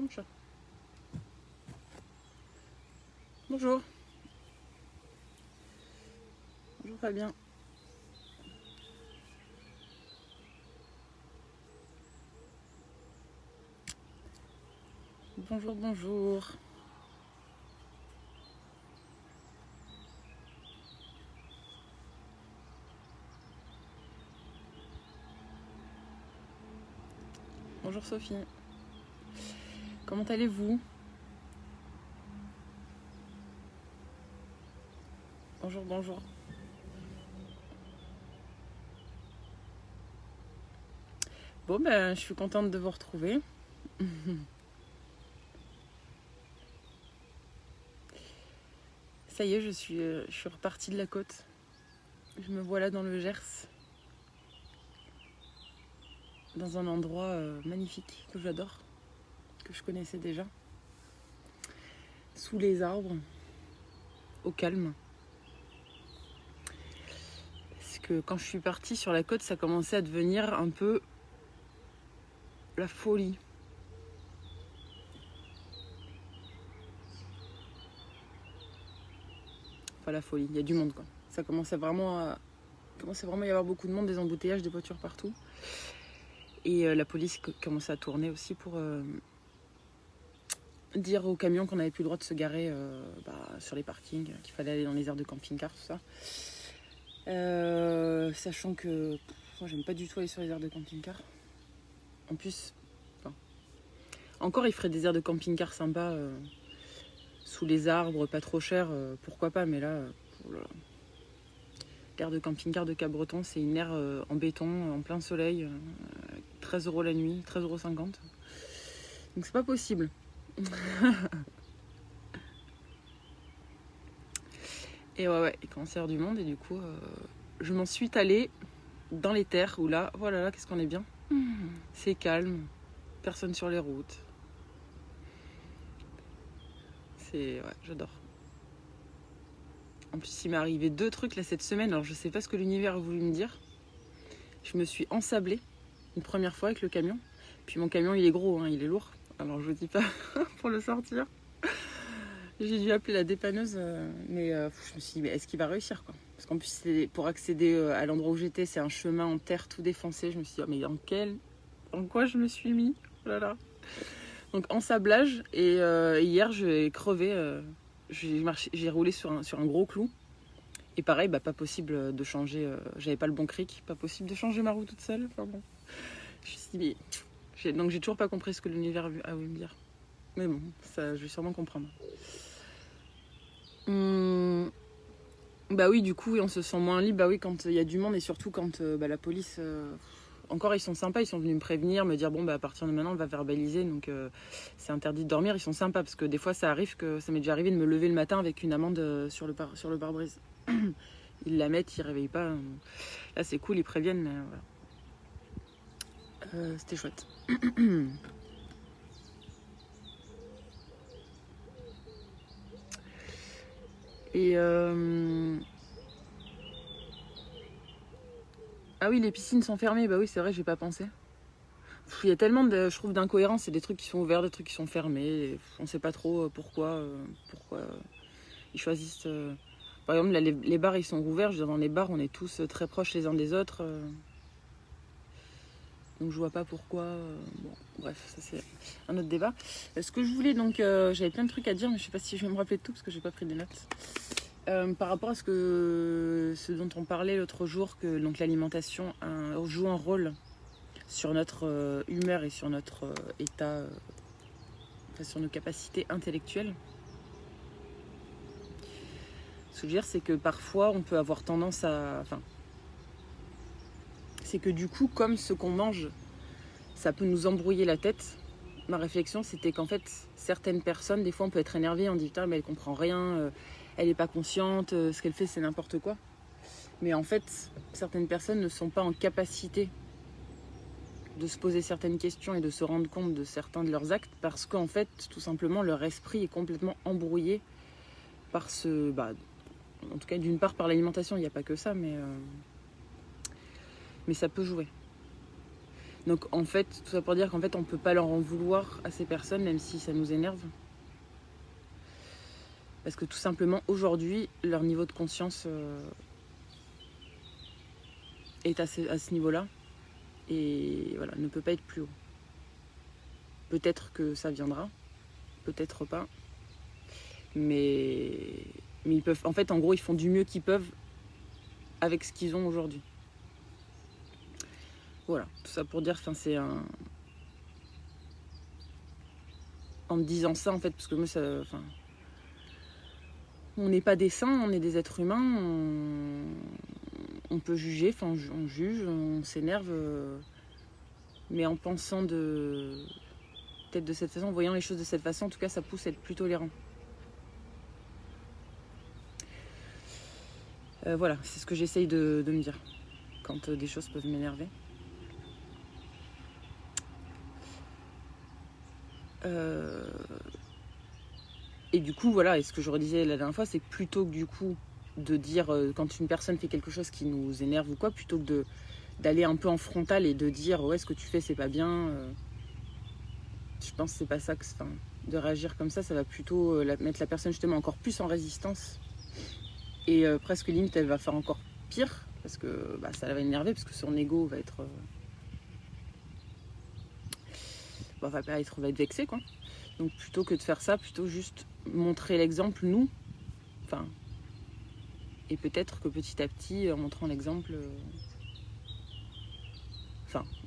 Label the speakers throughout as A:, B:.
A: Bonjour mon chat. Bonjour. Bonjour Fabien. Bonjour, bonjour. Bonjour Sophie. Comment allez-vous? Bonjour, bonjour. Bon, ben, je suis contente de vous retrouver. Ça y est, je suis repartie de la côte. Je me vois là dans le Gers. Dans un endroit magnifique que j'adore, que je connaissais déjà. Sous les arbres, au calme. Parce que quand je suis partie sur la côte, ça commençait à devenir un peu la folie. Enfin la folie, il y a du monde quoi. Ça commençait vraiment à y avoir beaucoup de monde, des embouteillages, des voitures partout. Et la police commençait à tourner aussi pour dire aux camions qu'on n'avait plus le droit de se garer sur les parkings, qu'il fallait aller dans les aires de camping-car, tout ça. Sachant que moi j'aime pas du tout aller sur les aires de camping-car. En plus, encore il ferait des aires de camping-car sympas sous les arbres, pas trop cher, pourquoi pas, mais là, l'aire de camping-car de Cap-Breton, c'est une aire en béton, en plein soleil, 13 € la nuit, 13,50 €. Donc c'est pas possible. Et ouais, il commence à y avoir du monde et du coup, je m'en suis allée dans les terres où là, voilà, qu'est-ce qu'on est bien. C'est calme, personne sur les routes. Ouais, j'adore. En plus, il m'est arrivé 2 trucs là cette semaine, alors je sais pas ce que l'univers a voulu me dire. Je me suis ensablée une première fois avec le camion. Puis mon camion, il est gros, hein, il est lourd. Alors je vous dis pas pour le sortir. J'ai dû appeler la dépanneuse, mais je me suis dit, mais est-ce qu'il va réussir quoi? Parce qu'en plus, pour accéder à l'endroit où j'étais, c'est un chemin en terre tout défoncé. Je me suis dit, oh, mais dans quoi je me suis mis? Oh là là. Donc ensablage, et hier, j'ai crevé. J'ai roulé sur un gros clou. Et pareil, pas possible de changer. J'avais pas le bon cric, pas possible de changer ma roue toute seule. Enfin bon. Je me suis dit, mais donc j'ai toujours pas compris ce que l'univers a voulu me dire. Mais bon, ça, je vais sûrement comprendre. Bah oui, du coup, on se sent moins libre. Bah oui, quand il y a du monde et surtout quand la police. Encore, ils sont sympas. Ils sont venus me prévenir, me dire bon, à partir de maintenant, on va verbaliser. Donc, c'est interdit de dormir. Ils sont sympas parce que des fois, ça arrive que ça m'est déjà arrivé de me lever le matin avec une amende sur le pare-brise. Ils la mettent, ils réveillent pas. Là, c'est cool, ils préviennent, mais voilà. C'était chouette. Et ah oui, les piscines sont fermées. Bah oui, c'est vrai, j'ai pas pensé. Il y a tellement je trouve, d'incohérences. C'est des trucs qui sont ouverts, des trucs qui sont fermés. Et on sait pas trop pourquoi ils choisissent. Par exemple, là, les bars, ils sont ouverts. Je veux dire, dans les bars, on est tous très proches les uns des autres. Donc je vois pas pourquoi. Bon, bref, ça c'est un autre débat. Ce que je voulais, donc, j'avais plein de trucs à dire, mais je sais pas si je vais me rappeler de tout parce que j'ai pas pris des notes. Par rapport à ce dont on parlait l'autre jour, que donc l'alimentation joue un rôle sur notre humeur et sur notre état, enfin, sur nos capacités intellectuelles. Ce que je veux dire, c'est que parfois on peut avoir tendance à... Enfin, c'est que du coup, comme ce qu'on mange, ça peut nous embrouiller la tête. Ma réflexion, c'était qu'en fait, certaines personnes, des fois, on peut être énervé, on dit putain, mais elle comprend rien, elle n'est pas consciente, ce qu'elle fait, c'est n'importe quoi. Mais en fait, certaines personnes ne sont pas en capacité de se poser certaines questions et de se rendre compte de certains de leurs actes parce qu'en fait, tout simplement, leur esprit est complètement embrouillé par en tout cas, d'une part par l'alimentation, il n'y a pas que ça, mais ça peut jouer. Donc en fait, tout ça pour dire qu'en fait on peut pas leur en vouloir à ces personnes, même si ça nous énerve. Parce que tout simplement aujourd'hui, leur niveau de conscience est à ce niveau-là. Et voilà, ne peut pas être plus haut. Peut-être que ça viendra, peut-être pas. Mais ils peuvent. En fait, en gros, ils font du mieux qu'ils peuvent avec ce qu'ils ont aujourd'hui. Voilà, tout ça pour dire, c'est un. En me disant ça, en fait, parce que moi, ça. On n'est pas des saints, on est des êtres humains. On peut juger, on juge, on s'énerve. Mais en pensant peut-être de cette façon, en voyant les choses de cette façon, en tout cas, ça pousse à être plus tolérant. Voilà, c'est ce que j'essaye de me dire quand des choses peuvent m'énerver. Et du coup, voilà, et ce que je redisais la dernière fois, c'est que plutôt que du coup de dire quand une personne fait quelque chose qui nous énerve ou quoi, plutôt que d'aller un peu en frontal et de dire ouais, ce que tu fais c'est pas bien, je pense que c'est pas ça que de réagir comme ça va plutôt mettre la personne justement encore plus en résistance et presque limite elle va faire encore pire parce que ça la va énerver parce que son ego va être va être vexé quoi. Donc plutôt que de faire ça, plutôt juste montrer l'exemple nous, et peut-être que petit à petit en montrant l'exemple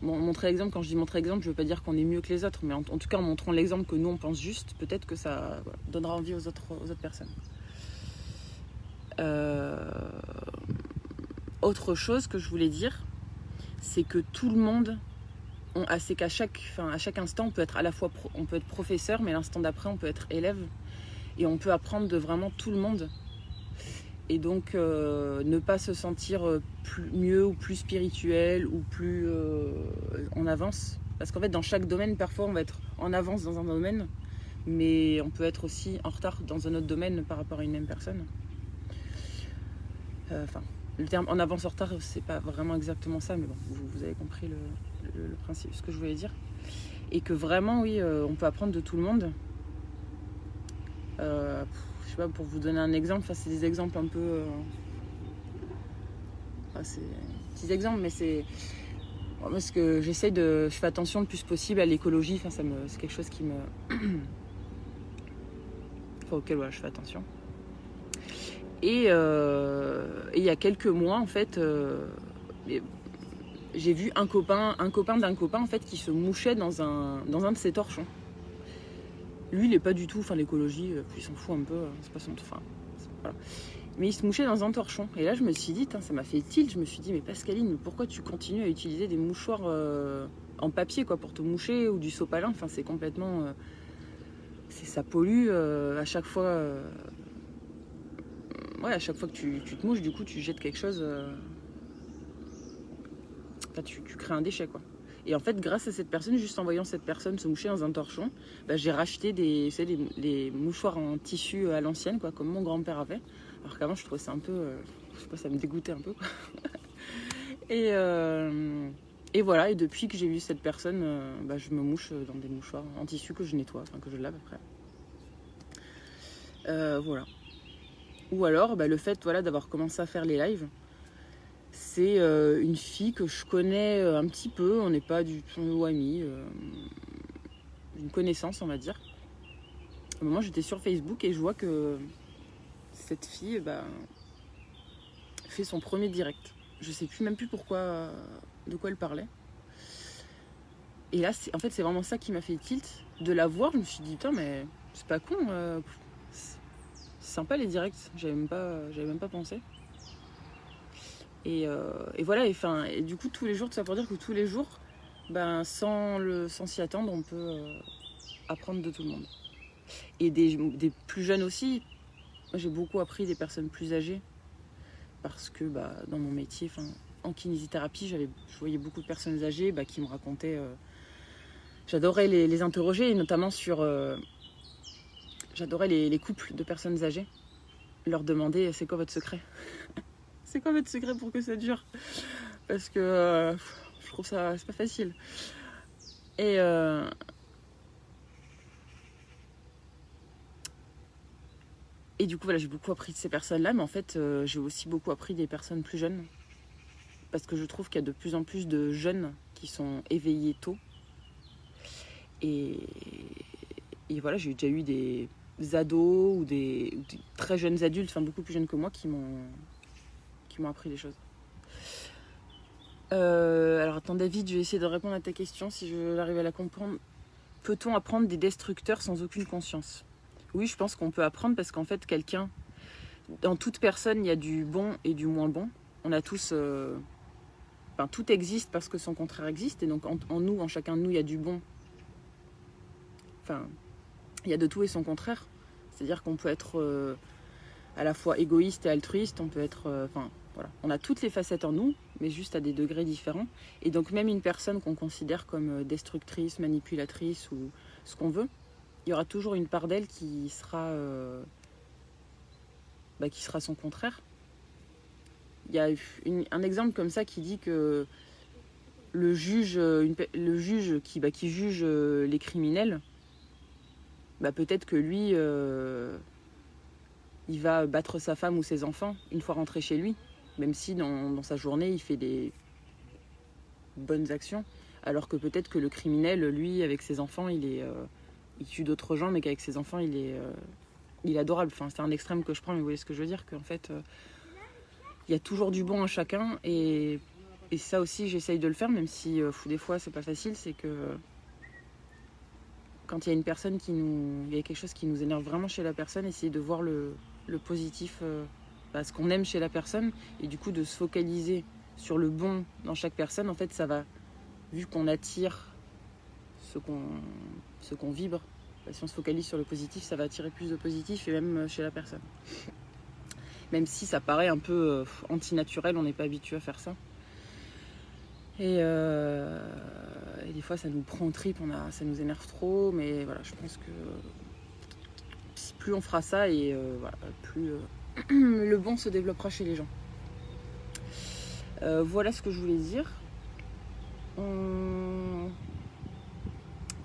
A: montrer l'exemple, quand je dis montrer l'exemple, je veux pas dire qu'on est mieux que les autres, mais en tout cas en montrant l'exemple que nous on pense juste, peut-être que ça donnera envie aux autres personnes. Autre chose que je voulais dire, c'est que tout le monde, c'est qu'à chaque instant, on peut être à la fois on peut être professeur, mais l'instant d'après, on peut être élève, et on peut apprendre de vraiment tout le monde. Et donc, ne pas se sentir mieux ou plus spirituel ou plus en avance. Parce qu'en fait, dans chaque domaine, parfois, on va être en avance dans un domaine, mais on peut être aussi en retard dans un autre domaine par rapport à une même personne. Le terme en avance en retard, c'est pas vraiment exactement ça, mais bon, vous avez compris le principe, ce que je voulais dire. Et que vraiment, oui, on peut apprendre de tout le monde. Je sais pas, pour vous donner un exemple, c'est des exemples un peu... c'est des petits exemples, mais c'est... Parce que je fais attention le plus possible à l'écologie, c'est quelque chose qui me... auquel je fais attention. Et il y a quelques mois, en fait, j'ai vu un copain d'un copain, en fait, qui se mouchait dans un de ses torchons. Lui, il est pas du tout, l'écologie, il s'en fout un peu, c'est pas son... voilà. Mais il se mouchait dans un torchon. Et là, je me suis dit, ça m'a fait tilt, je me suis dit, mais Pascaline, pourquoi tu continues à utiliser des mouchoirs en papier, quoi, pour te moucher, ou du sopalin, c'est complètement... ça pollue à chaque fois... à chaque fois que tu te mouches, du coup, tu jettes quelque chose... tu crées un déchet, quoi. Et en fait, grâce à cette personne, juste en voyant cette personne se moucher dans un torchon, j'ai racheté des mouchoirs en tissu à l'ancienne, quoi, comme mon grand-père avait. Alors qu'avant, je trouvais ça un peu... je sais pas, ça me dégoûtait un peu, quoi. Et voilà, et depuis que j'ai vu cette personne, je me mouche dans des mouchoirs en tissu que je nettoie, que je lave après. Voilà. Ou alors, le fait d'avoir commencé à faire les lives, c'est une fille que je connais un petit peu, on n'est pas du tout amis, une connaissance, on va dire. À un moment, j'étais sur Facebook et je vois que cette fille fait son premier direct. Je sais même plus pourquoi, de quoi elle parlait. Et là, c'est vraiment ça qui m'a fait tilt. De la voir, je me suis dit, putain, mais c'est pas con. C'est sympa les directs, j'avais même pas pensé. Et voilà, et du coup, tous les jours, tout ça pour dire que tous les jours, sans s'y attendre, on peut apprendre de tout le monde. Et des plus jeunes aussi. Moi, j'ai beaucoup appris des personnes plus âgées. Parce que dans mon métier, en kinésithérapie, je voyais beaucoup de personnes âgées qui me racontaient... j'adorais les interroger, et notamment sur... j'adorais les couples de personnes âgées. Leur demander, c'est quoi votre secret? C'est quoi votre secret pour que ça dure? Parce que Je trouve ça, c'est pas facile. Et du coup, voilà, j'ai beaucoup appris de ces personnes-là, mais en fait, j'ai aussi beaucoup appris des personnes plus jeunes. Parce que je trouve qu'il y a de plus en plus de jeunes qui sont éveillés tôt. Et, et voilà, j'ai déjà eu des ados ou des très jeunes adultes, enfin beaucoup plus jeunes que moi, qui m'ont appris des choses. Alors attends David, je vais essayer de répondre à ta question si je arrive à la comprendre. Peut-on apprendre des destructeurs sans aucune conscience? Oui, je pense qu'on peut apprendre parce qu'en fait, dans toute personne, il y a du bon et du moins bon. On a tous... Enfin, tout existe parce que son contraire existe. Et donc en nous, en chacun de nous, il y a du bon. Enfin, il y a de tout et son contraire. C'est-à-dire qu'on peut être à la fois égoïste et altruiste. On peut être... voilà. On a toutes les facettes en nous, mais juste à des degrés différents. Et donc même une personne qu'on considère comme destructrice, manipulatrice ou ce qu'on veut, il y aura toujours une part d'elle qui sera son contraire. Il y a un exemple comme ça qui dit que le juge qui juge les criminels, peut-être que lui, il va battre sa femme ou ses enfants une fois rentré chez lui, même si dans sa journée, il fait des bonnes actions, alors que peut-être que le criminel, lui, avec ses enfants, il tue d'autres gens, mais qu'avec ses enfants, il est adorable. Enfin, c'est un extrême que je prends, mais vous voyez ce que je veux dire, qu'en fait, il y a toujours du bon en chacun, et ça aussi, j'essaye de le faire, même si des fois, c'est pas facile, c'est que quand il y a une personne il y a quelque chose qui nous énerve vraiment chez la personne, essayer de voir le positif, ce qu'on aime chez la personne, et du coup de se focaliser sur le bon dans chaque personne. En fait, ça va, vu qu'on attire ce qu'on vibre, si on se focalise sur le positif, ça va attirer plus de positif, et même chez la personne. Même si ça paraît un peu antinaturel, on n'est pas habitué à faire ça. Et des fois, ça nous prend en trip, ça nous énerve trop, mais voilà, je pense que plus on fera ça, et plus le bon se développera chez les gens. Voilà ce que je voulais dire.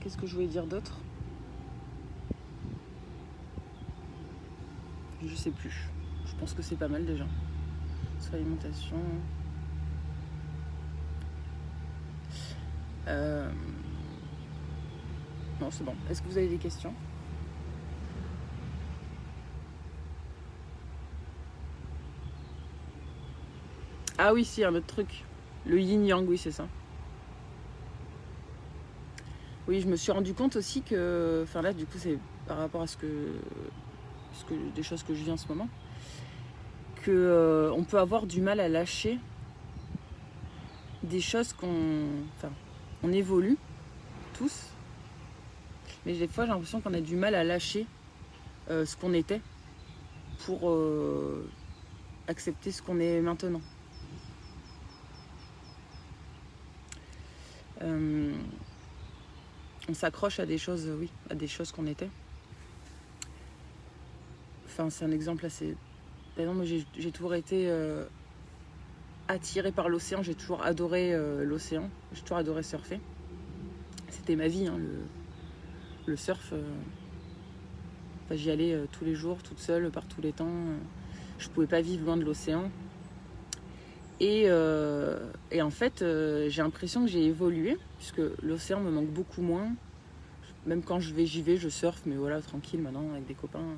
A: Qu'est-ce que je voulais dire d'autre? Je sais plus. Je pense que c'est pas mal déjà. Sur l'alimentation. Non, c'est bon. Est-ce que vous avez des questions? Ah oui, si, un autre truc. Le yin-yang, oui, c'est ça. Oui, je me suis rendu compte aussi que... Enfin là, du coup, c'est par rapport à des choses que je vis en ce moment, qu'on peut avoir du mal à lâcher des choses on évolue tous, mais des fois j'ai l'impression qu'on a du mal à lâcher ce qu'on était pour accepter ce qu'on est maintenant. On s'accroche à des choses, oui, à des choses qu'on était. Enfin, c'est un exemple assez... Par exemple, moi, j'ai toujours été attirée par l'océan, j'ai toujours adoré l'océan, j'ai toujours adoré surfer. C'était ma vie, hein, le surf. J'y allais tous les jours, toute seule, par tous les temps. Je pouvais pas vivre loin de l'océan. Et en fait, j'ai l'impression que j'ai évolué, puisque l'océan me manque beaucoup moins. Même quand j'y vais, je surfe, mais voilà, tranquille maintenant, avec des copains.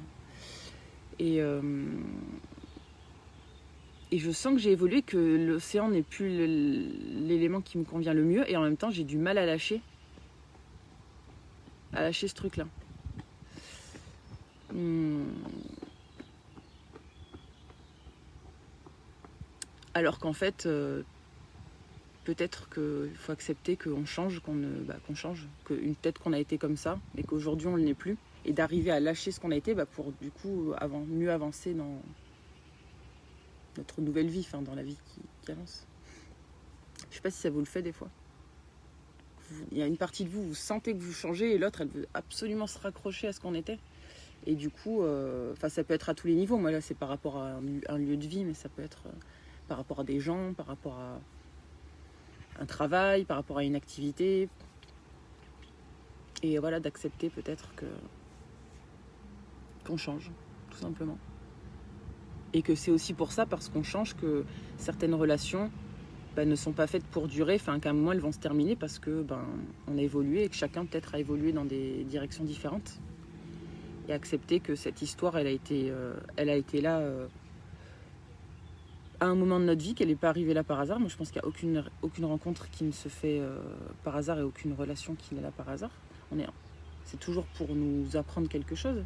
A: Et je sens que j'ai évolué, que l'océan n'est plus l'élément qui me convient le mieux, et en même temps, j'ai du mal à lâcher ce truc-là. Alors qu'en fait, peut-être qu'il faut accepter qu'on change, qu'on change, peut-être qu'on a été comme ça, mais qu'aujourd'hui on ne l'est plus, et d'arriver à lâcher ce qu'on a été pour du coup mieux avancer dans notre nouvelle vie, dans la vie qui avance. Je sais pas si ça vous le fait des fois. Il y a une partie de vous, vous sentez que vous changez, et l'autre, elle veut absolument se raccrocher à ce qu'on était. Et du coup, ça peut être à tous les niveaux. Moi là, c'est par rapport à un lieu de vie, mais ça peut être par rapport à des gens, par rapport un travail, par rapport à une activité. Et voilà, d'accepter peut-être qu'on change, tout simplement. Et que c'est aussi pour ça, parce qu'on change, que certaines relations ne sont pas faites pour durer, enfin qu'à un moment elles vont se terminer parce que on a évolué et que chacun peut-être a évolué dans des directions différentes. Et accepter que cette histoire, elle a été là à un moment de notre vie, qu'elle n'est pas arrivée là par hasard. Moi je pense qu'il n'y a aucune rencontre qui ne se fait par hasard et aucune relation qui n'est là par hasard. C'est toujours pour nous apprendre quelque chose.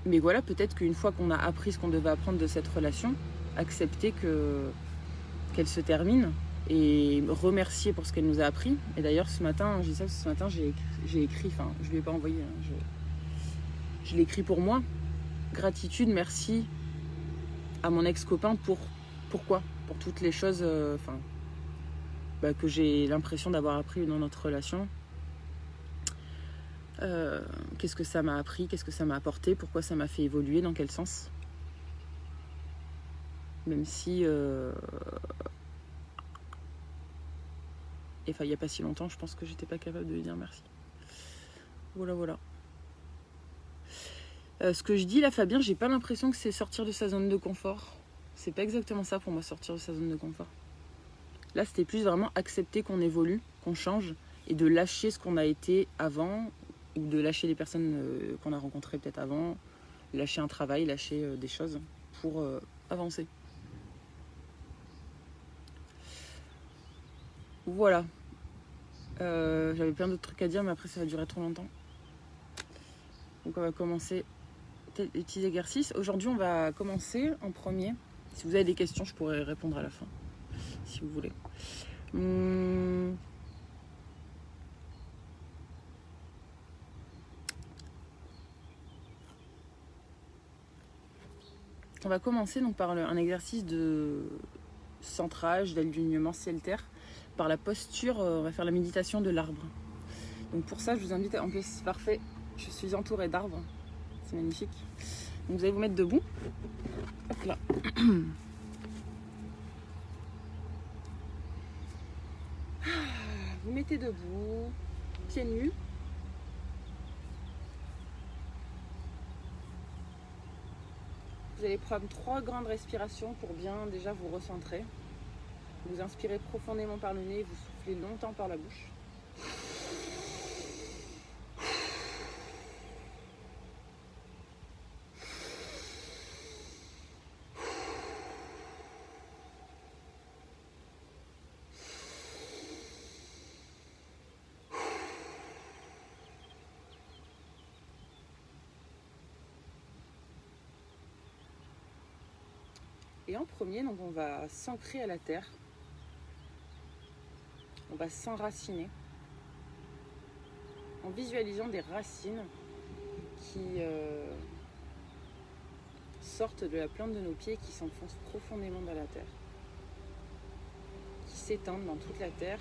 A: Mais voilà, peut-être qu'une fois qu'on a appris ce qu'on devait apprendre de cette relation, accepter qu'elle se termine et remercier pour ce qu'elle nous a appris. Et d'ailleurs, ce matin, j'ai écrit, enfin, je ne lui ai pas envoyé, hein, je l'ai écrit pour moi. Gratitude, merci à mon ex-copain pourquoi ? Pour toutes les choses que j'ai l'impression d'avoir appris dans notre relation. Qu'est-ce que ça m'a appris, qu'est-ce que ça m'a apporté, pourquoi ça m'a fait évoluer, dans quel sens. Même si il n'y a pas si longtemps, je pense que j'étais pas capable de lui dire merci. Voilà. Ce que je dis là, Fabien, j'ai pas l'impression que c'est sortir de sa zone de confort. C'est pas exactement ça pour moi, sortir de sa zone de confort. Là, c'était plus vraiment accepter qu'on évolue, qu'on change, et de lâcher ce qu'on a été avant, ou de lâcher les personnes qu'on a rencontrées peut-être avant, lâcher un travail, lâcher des choses pour avancer. Voilà. J'avais plein d'autres trucs à dire, mais après ça va durer trop longtemps. Donc on va commencer les petits exercices. Aujourd'hui, on va commencer en premier. Si vous avez des questions, je pourrais répondre à la fin, si vous voulez. On va commencer donc par un exercice de centrage, d'alignement ciel-terre. Par la posture, on va faire la méditation de l'arbre. Donc pour ça, je vous invite, en plus c'est parfait, je suis entourée d'arbres, c'est magnifique. Donc vous allez vous mettre debout. Hop là. Vous mettez debout, pieds nus. Vous allez prendre 3 grandes respirations pour bien déjà vous recentrer. Vous inspirez profondément par le nez, vous soufflez longtemps par la bouche. Et en premier, donc on va s'ancrer à la terre. On va s'enraciner en visualisant des racines qui sortent de la plante de nos pieds, qui s'enfoncent profondément dans la terre, qui s'étendent dans toute la terre,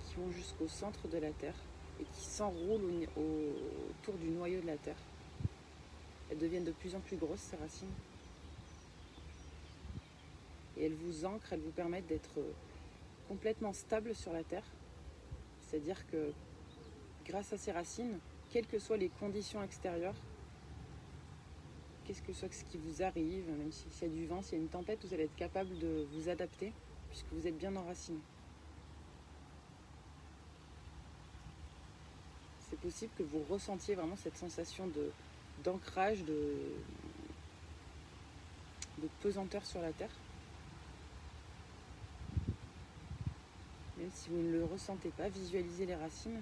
A: qui vont jusqu'au centre de la terre et qui s'enroulent autour du noyau de la terre. Elles deviennent de plus en plus grosses, ces racines. Et elles vous ancrent, elles vous permettent d'être complètement stable sur la terre. C'est-à-dire que grâce à ces racines, quelles que soient les conditions extérieures, qu'est-ce que soit ce qui vous arrive, même s'il y a du vent, s'il y a une tempête, vous allez être capable de vous adapter puisque vous êtes bien enraciné. C'est possible que vous ressentiez vraiment cette sensation d'ancrage, de pesanteur sur la terre. Même si vous ne le ressentez pas, visualisez les racines.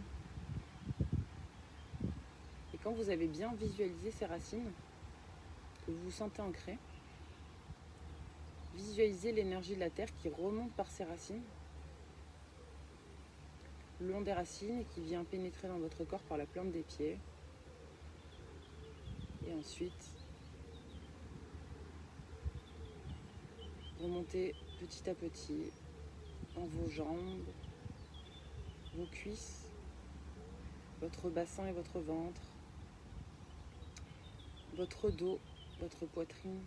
A: Et quand vous avez bien visualisé ces racines, que vous vous sentez ancré, visualisez l'énergie de la terre qui remonte par ces racines, le long des racines, et qui vient pénétrer dans votre corps par la plante des pieds. Et ensuite, remontez petit à petit dans vos jambes, vos cuisses, votre bassin et votre ventre, votre dos, votre poitrine,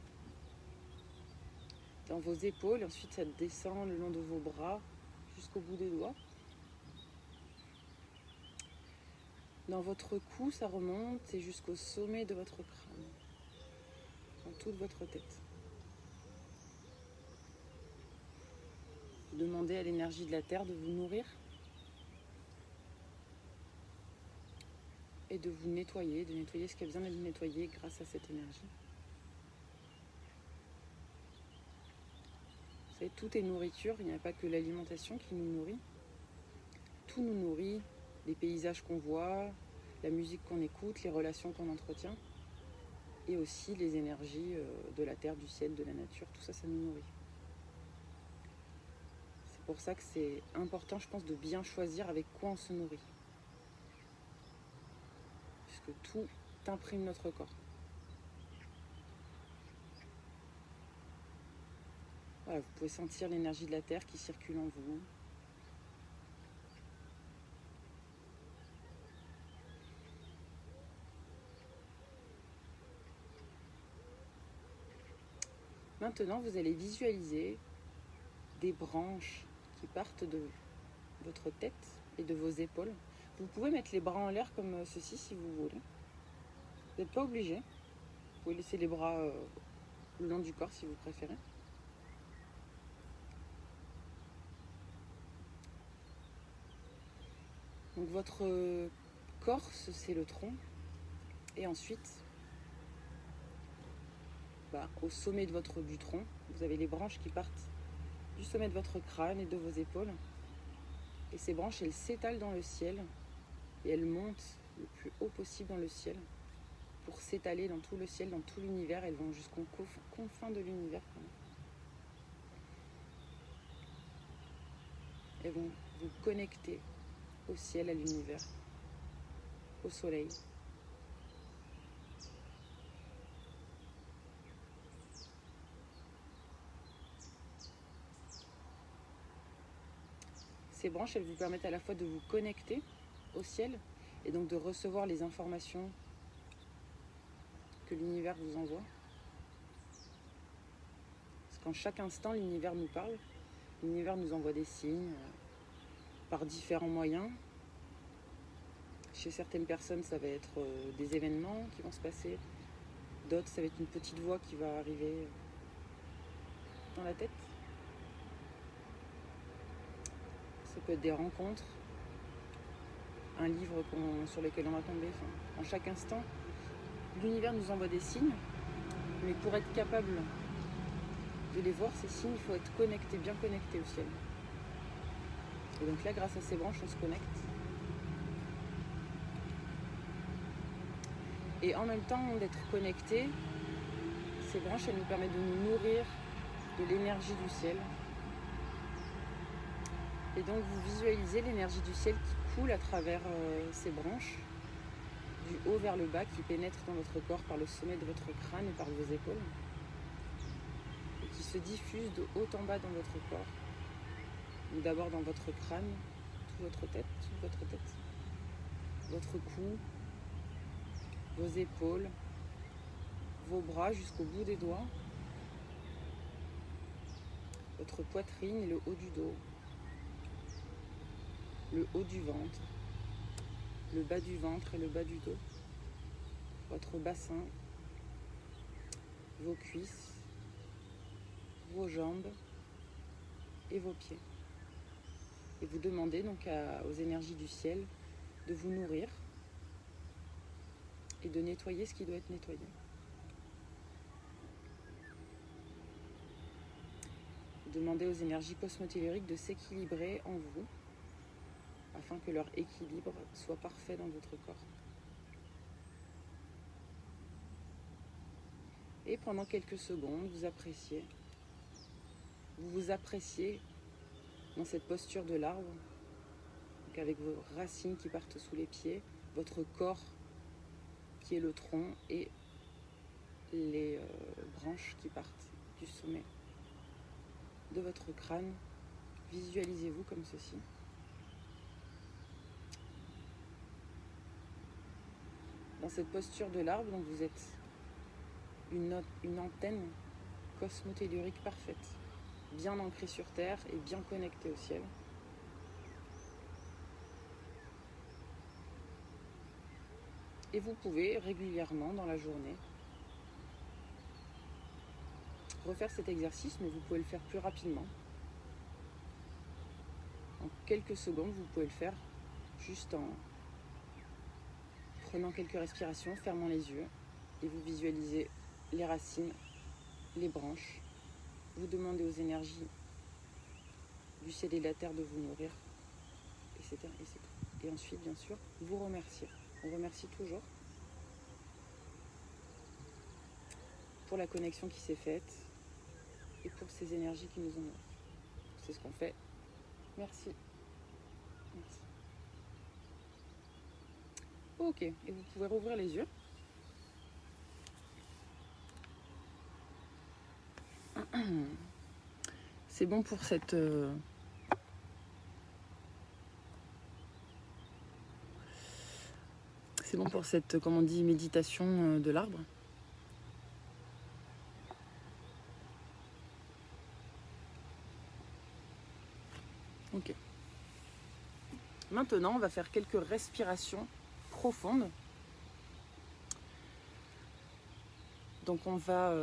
A: dans vos épaules, ensuite ça descend le long de vos bras jusqu'au bout des doigts. Dans votre cou, ça remonte et jusqu'au sommet de votre crâne, dans toute votre tête. Vous demandez à l'énergie de la Terre de vous nourrir et de vous nettoyer, de nettoyer ce qui a besoin d'être nettoyé grâce à cette énergie. Vous savez, tout est nourriture, il n'y a pas que l'alimentation qui nous nourrit. Tout nous nourrit, les paysages qu'on voit, la musique qu'on écoute, les relations qu'on entretient, et aussi les énergies de la terre, du ciel, de la nature, tout ça, ça nous nourrit. C'est pour ça que c'est important, je pense, de bien choisir avec quoi on se nourrit. Puisque tout imprime notre corps. Voilà, vous pouvez sentir l'énergie de la terre qui circule en vous. Maintenant, vous allez visualiser des branches qui partent de votre tête et de vos épaules. Vous pouvez mettre les bras en l'air comme ceci si vous voulez. Vous n'êtes pas obligé. Vous pouvez laisser les bras le long du corps si vous préférez. Donc votre corps, c'est le tronc. Et ensuite, au sommet de du tronc, vous avez les branches qui partent du sommet de votre crâne et de vos épaules. Et ces branches, elles s'étalent dans le ciel et elles montent le plus haut possible dans le ciel pour s'étaler dans tout le ciel, dans tout l'univers. Elles vont jusqu'aux confins de l'univers. Elles vont vous connecter au ciel, à l'univers, au soleil. Ces branches, elles vous permettent à la fois de vous connecter au ciel et donc de recevoir les informations que l'univers vous envoie. Parce qu'en chaque instant, l'univers nous parle. L'univers nous envoie des signes par différents moyens. Chez certaines personnes, ça va être des événements qui vont se passer. D'autres, ça va être une petite voix qui va arriver dans la tête. Ça peut être des rencontres, un livre sur lequel on va tomber. Enfin, en chaque instant, l'univers nous envoie des signes, mais pour être capable de les voir, ces signes, il faut être connecté, bien connecté au ciel. Et donc là, grâce à ces branches, on se connecte. Et en même temps d'être connecté, ces branches, elles nous permettent de nous nourrir de l'énergie du ciel. Et donc vous visualisez l'énergie du ciel qui coule à travers ces branches, du haut vers le bas, qui pénètre dans votre corps par le sommet de votre crâne et par vos épaules, et qui se diffuse de haut en bas dans votre corps. Donc d'abord dans votre crâne, toute votre tête, votre cou, vos épaules, vos bras jusqu'au bout des doigts, votre poitrine et le haut du dos, le haut du ventre, le bas du ventre et le bas du dos, votre bassin, vos cuisses, vos jambes et vos pieds. Et vous demandez donc aux énergies du ciel de vous nourrir et de nettoyer ce qui doit être nettoyé. Vous demandez aux énergies cosmotelluriques de s'équilibrer en vous afin que leur équilibre soit parfait dans votre corps. Et pendant quelques secondes, vous vous appréciez dans cette posture de l'arbre, donc avec vos racines qui partent sous les pieds, votre corps qui est le tronc et les branches qui partent du sommet de votre crâne. Visualisez-vous comme ceci. Dans cette posture de l'arbre, donc vous êtes une antenne cosmotellurique parfaite, bien ancrée sur Terre et bien connectée au ciel. Et vous pouvez régulièrement dans la journée refaire cet exercice, mais vous pouvez le faire plus rapidement. En quelques secondes, vous pouvez le faire juste en prenant quelques respirations, fermant les yeux, et vous visualisez les racines, les branches. Vous demandez aux énergies du ciel et de la terre de vous nourrir, etc. Et ensuite, bien sûr, vous remerciez. On remercie toujours pour la connexion qui s'est faite et pour ces énergies qui nous ont nourris. C'est ce qu'on fait. Merci. Merci. Ok, et vous pouvez rouvrir les yeux. C'est bon pour cette... C'est bon pour cette, comme on dit, méditation de l'arbre. Ok. Maintenant, on va faire quelques respirations profondes. Donc, on va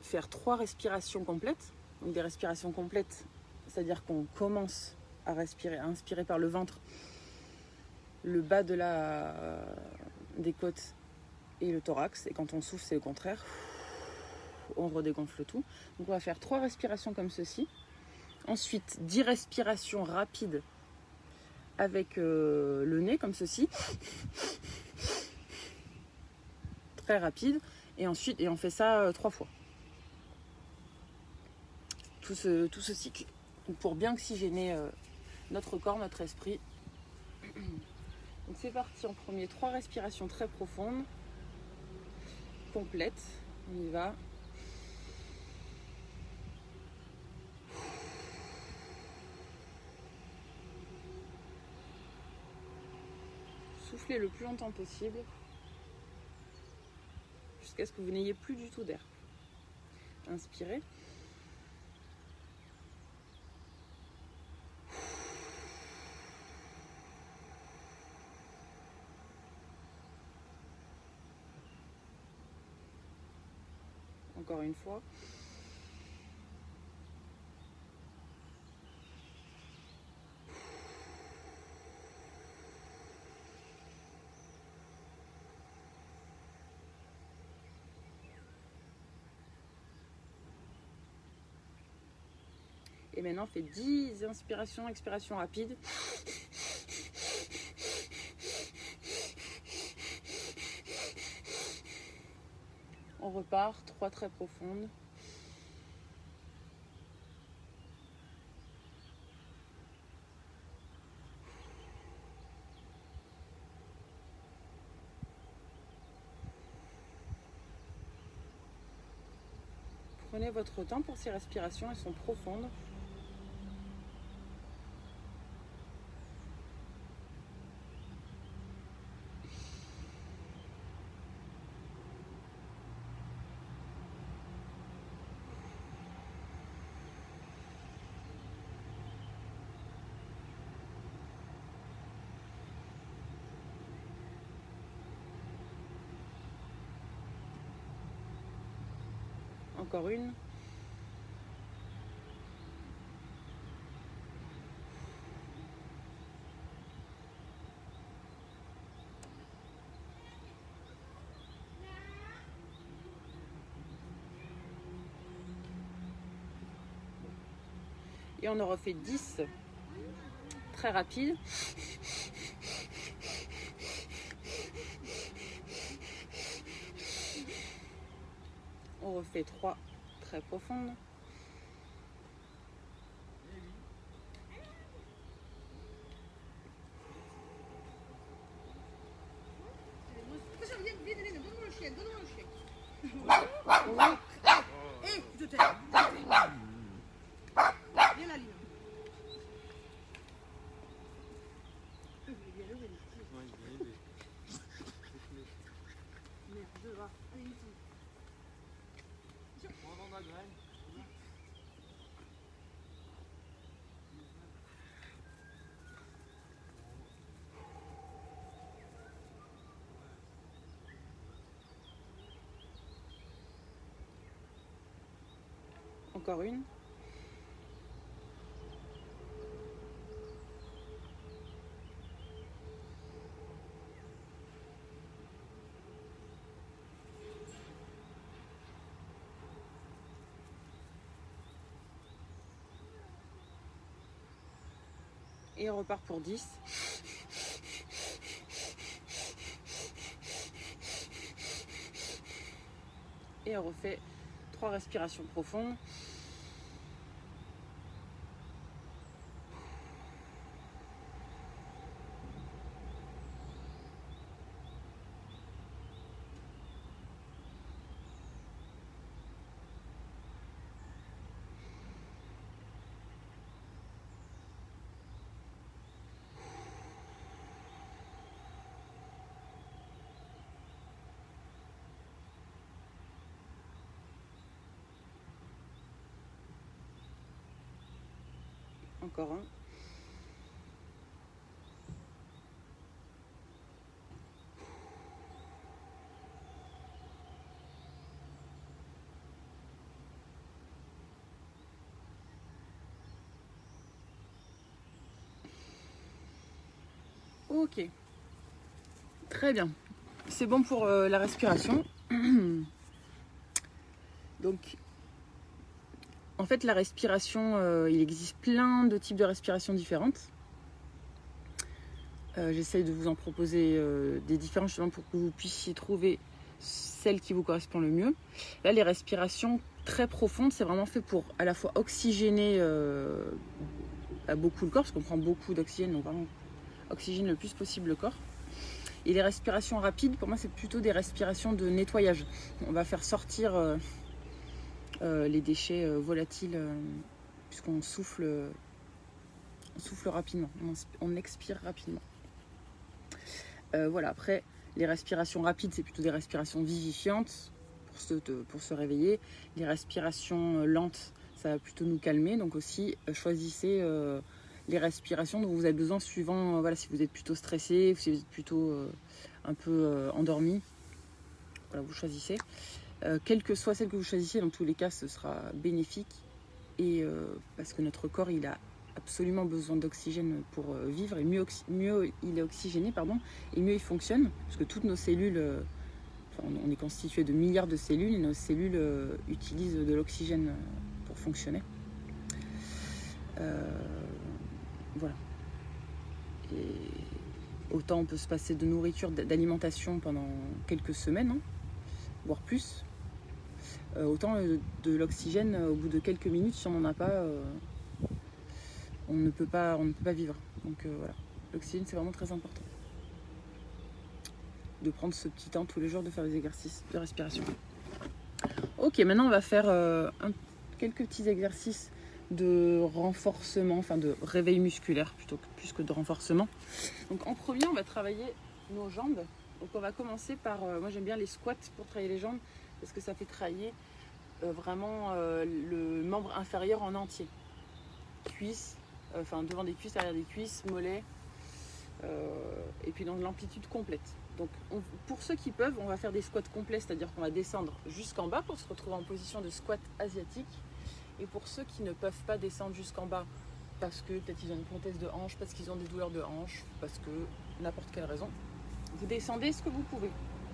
A: faire 3 respirations complètes. Donc, des respirations complètes, c'est-à-dire qu'on commence à respirer, à inspirer par le ventre, le bas de des côtes et le thorax. Et quand on souffle, c'est le contraire. On redégonfle tout. Donc, on va faire 3 respirations comme ceci. Ensuite, 10 respirations rapides avec le nez, comme ceci. Très rapide. Et ensuite, on fait ça 3 fois. Tout ce cycle. Pour bien oxygéner notre corps, notre esprit. Donc c'est parti, en premier, 3 respirations très profondes. Complètes. On y va. Soufflez le plus longtemps possible jusqu'à ce que vous n'ayez plus du tout d'air. Inspirez. Encore une fois. Et maintenant, on fait 10 inspirations, expirations rapides. On repart, 3 très profondes. Prenez votre temps pour ces respirations, elles sont profondes. Encore une. Et on en refait 10 très rapides. On refait 3 très profondes. encore une. Et on repart pour 10. Et on refait 3 respirations profondes. Encore un. Ok. Très bien. C'est bon pour la respiration. Donc, en fait, la respiration, il existe plein de types de respiration différentes. J'essaye de vous en proposer des différents justement pour que vous puissiez trouver celle qui vous correspond le mieux. Là, les respirations très profondes, c'est vraiment fait pour à la fois oxygéner beaucoup le corps, parce qu'on prend beaucoup d'oxygène, donc vraiment oxygène le plus possible le corps. Et les respirations rapides, pour moi, c'est plutôt des respirations de nettoyage. On va faire sortir les déchets volatiles puisqu'on souffle rapidement, on expire rapidement. Voilà, après, les respirations rapides, c'est plutôt des respirations vivifiantes pour se réveiller. Les respirations lentes, ça va plutôt nous calmer. Donc aussi, choisissez les respirations dont vous avez besoin suivant, voilà, si vous êtes plutôt stressé, si vous êtes plutôt un peu endormi. Voilà, vous choisissez. Quelle que soit celle que vous choisissez, dans tous les cas, ce sera bénéfique. Et parce que notre corps, il a absolument besoin d'oxygène pour vivre, et mieux il est oxygéné, et mieux il fonctionne, parce que toutes nos cellules, on est constitué de milliards de cellules, et nos cellules utilisent de l'oxygène pour fonctionner. Voilà. Et autant on peut se passer de nourriture, d'alimentation pendant quelques semaines, hein, voire plus. Autant de l'oxygène, au bout de quelques minutes, si on n'en a pas, on ne peut pas vivre. Donc voilà, l'oxygène, c'est vraiment très important. De prendre ce petit temps tous les jours de faire des exercices de respiration. Ok, maintenant on va faire quelques petits exercices de renforcement, enfin de réveil musculaire plus que de renforcement. Donc en premier, on va travailler nos jambes. Donc on va commencer par, moi j'aime bien les squats pour travailler les jambes, parce que ça fait travailler vraiment le membre inférieur en entier. Cuisses, devant des cuisses, derrière des cuisses, mollets, et puis dans l'amplitude complète. Donc pour ceux qui peuvent, on va faire des squats complets, c'est-à-dire qu'on va descendre jusqu'en bas pour se retrouver en position de squat asiatique. Et pour ceux qui ne peuvent pas descendre jusqu'en bas, parce que peut-être ils ont une prothèse de hanche, parce qu'ils ont des douleurs de hanche, parce que n'importe quelle raison, vous descendez ce que vous pouvez.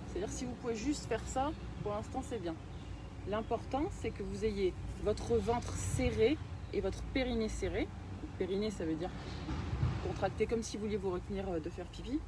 A: C'est-à-dire si vous pouvez juste faire ça, pour l'instant c'est bien. L'important, c'est que vous ayez votre ventre serré et votre périnée serré. Périnée, ça veut dire contracter comme si vous vouliez vous retenir de faire pipi.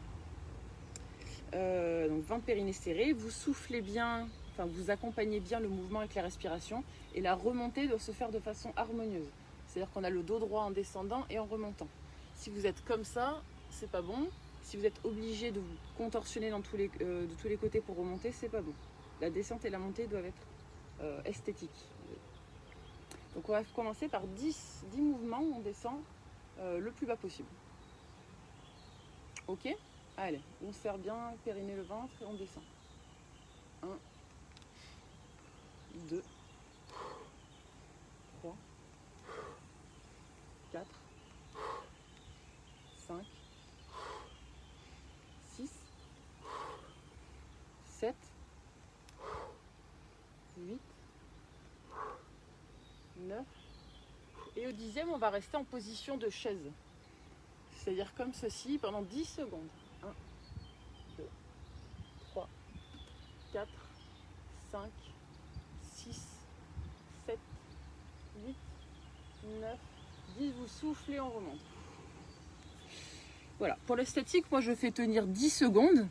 A: Donc ventre, périnée serré. Vous soufflez bien, vous accompagnez bien le mouvement avec la respiration. Et la remontée doit se faire de façon harmonieuse. C'est-à-dire qu'on a le dos droit en descendant et en remontant. Si vous êtes comme ça, c'est pas bon. Si vous êtes obligé de vous contorsionner de tous les côtés pour remonter, c'est pas bon. La descente et la montée doivent être esthétiques. Donc on va commencer par 10 mouvements où on descend le plus bas possible. Ok ? Allez, on serre bien, périnée le ventre et on descend. 1, 2, 3, 4, 5, 6, 7, 8, 9, Et au 10e, on va rester en position de chaise. C'est-à-dire comme ceci pendant 10 secondes. 1, 2, 3, 4, 5, 6, 7, 8, 9, 10. Vous soufflez, on remonte. Voilà, pour l'esthétique, moi je fais tenir 10 secondes.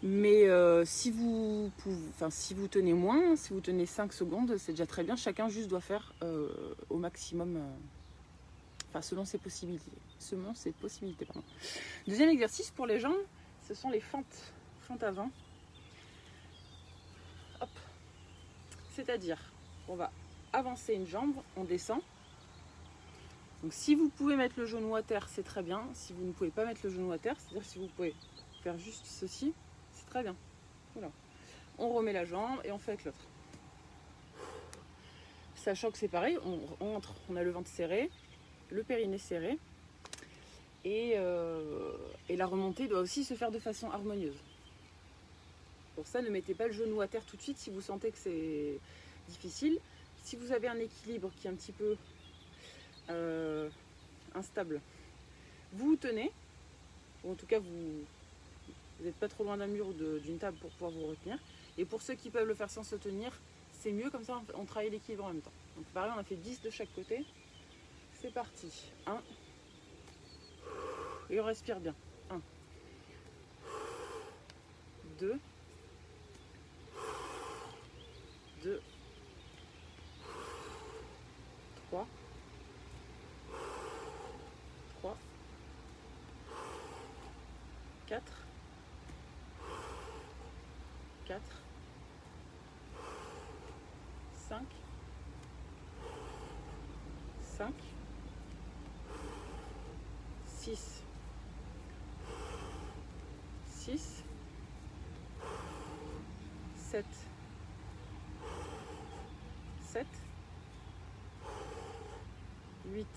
A: Mais si vous tenez moins, si vous tenez 5 secondes, c'est déjà très bien. Chacun juste doit faire au maximum, selon ses possibilités. Pardon. Deuxième exercice pour les jambes, ce sont les fentes avant. Hop. C'est-à-dire, on va avancer une jambe, on descend. Donc si vous pouvez mettre le genou à terre, c'est très bien. Si vous ne pouvez pas mettre le genou à terre, c'est-à-dire si vous pouvez faire juste ceci, c'est très bien. Voilà. On remet la jambe et on fait avec l'autre. Sachant que c'est pareil, on entre, on a le ventre serré, le périnée serré. Et la remontée doit aussi se faire de façon harmonieuse. Pour ça, ne mettez pas le genou à terre tout de suite si vous sentez que c'est difficile. Si vous avez un équilibre qui est un petit peu instable, vous tenez, ou en tout cas vous n'êtes pas trop loin d'un mur ou d'une table pour pouvoir vous retenir. Et pour ceux qui peuvent le faire sans se tenir, c'est mieux, comme ça on travaille l'équilibre en même temps. Donc pareil, on a fait 10 de chaque côté. C'est parti. 1. Et on respire bien. 1. 2. 2. 3. 3. 4. 4. 5. 5. 6. 6. 7. 7. 8.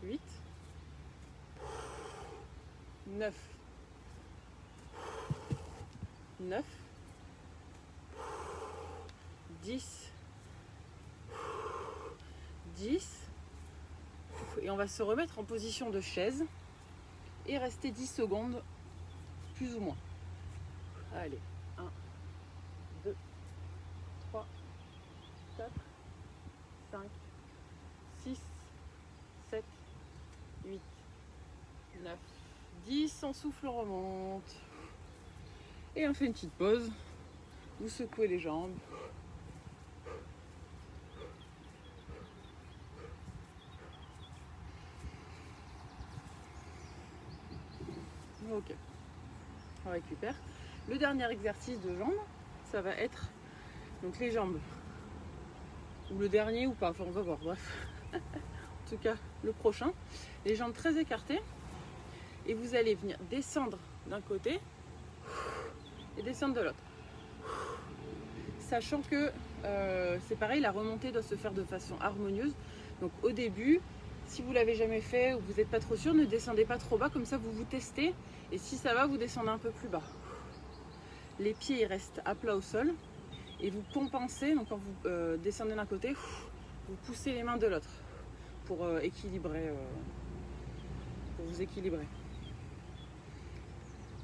A: 8. 9. 9. 10. 10. Et on va se remettre en position de chaise et rester 10 secondes, plus ou moins. Allez, 1, 2, 3, 4, 5, 6, 7, 8, 9, 10. On souffle, on remonte. Et on fait une petite pause. Vous secouez les jambes. Ok, on récupère. Le dernier exercice de jambes, ça va être donc les jambes, ou le dernier ou pas, enfin on va voir, bref. En tout cas, le prochain, les jambes très écartées, et vous allez venir descendre d'un côté et descendre de l'autre. Sachant que c'est pareil, la remontée doit se faire de façon harmonieuse. Donc au début, si vous ne l'avez jamais fait ou vous n'êtes pas trop sûr, ne descendez pas trop bas, comme ça vous vous testez. Et si ça va, vous descendez un peu plus bas. Les pieds ils restent à plat au sol. Et vous compensez, donc quand vous descendez d'un côté, vous poussez les mains de l'autre pour équilibrer, pour vous équilibrer.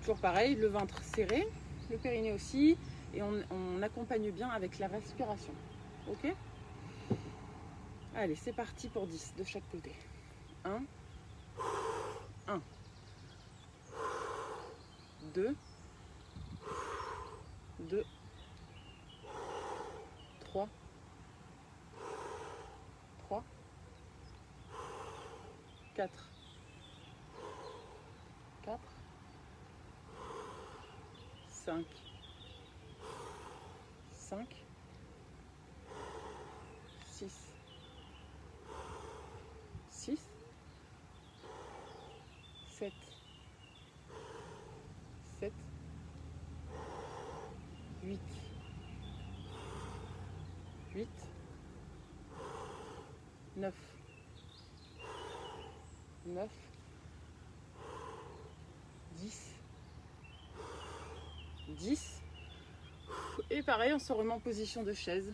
A: Toujours pareil, le ventre serré, le périnée aussi, et on accompagne bien avec la respiration. Ok ? Allez, c'est parti pour 10 de chaque côté. 1, 1, 2, 2, 3, 3, 4, 4, 5, 5, 6, 6, 7, 7, 8, 8, 9, 9, 10, 10. Et pareil, on se remet en position de chaise.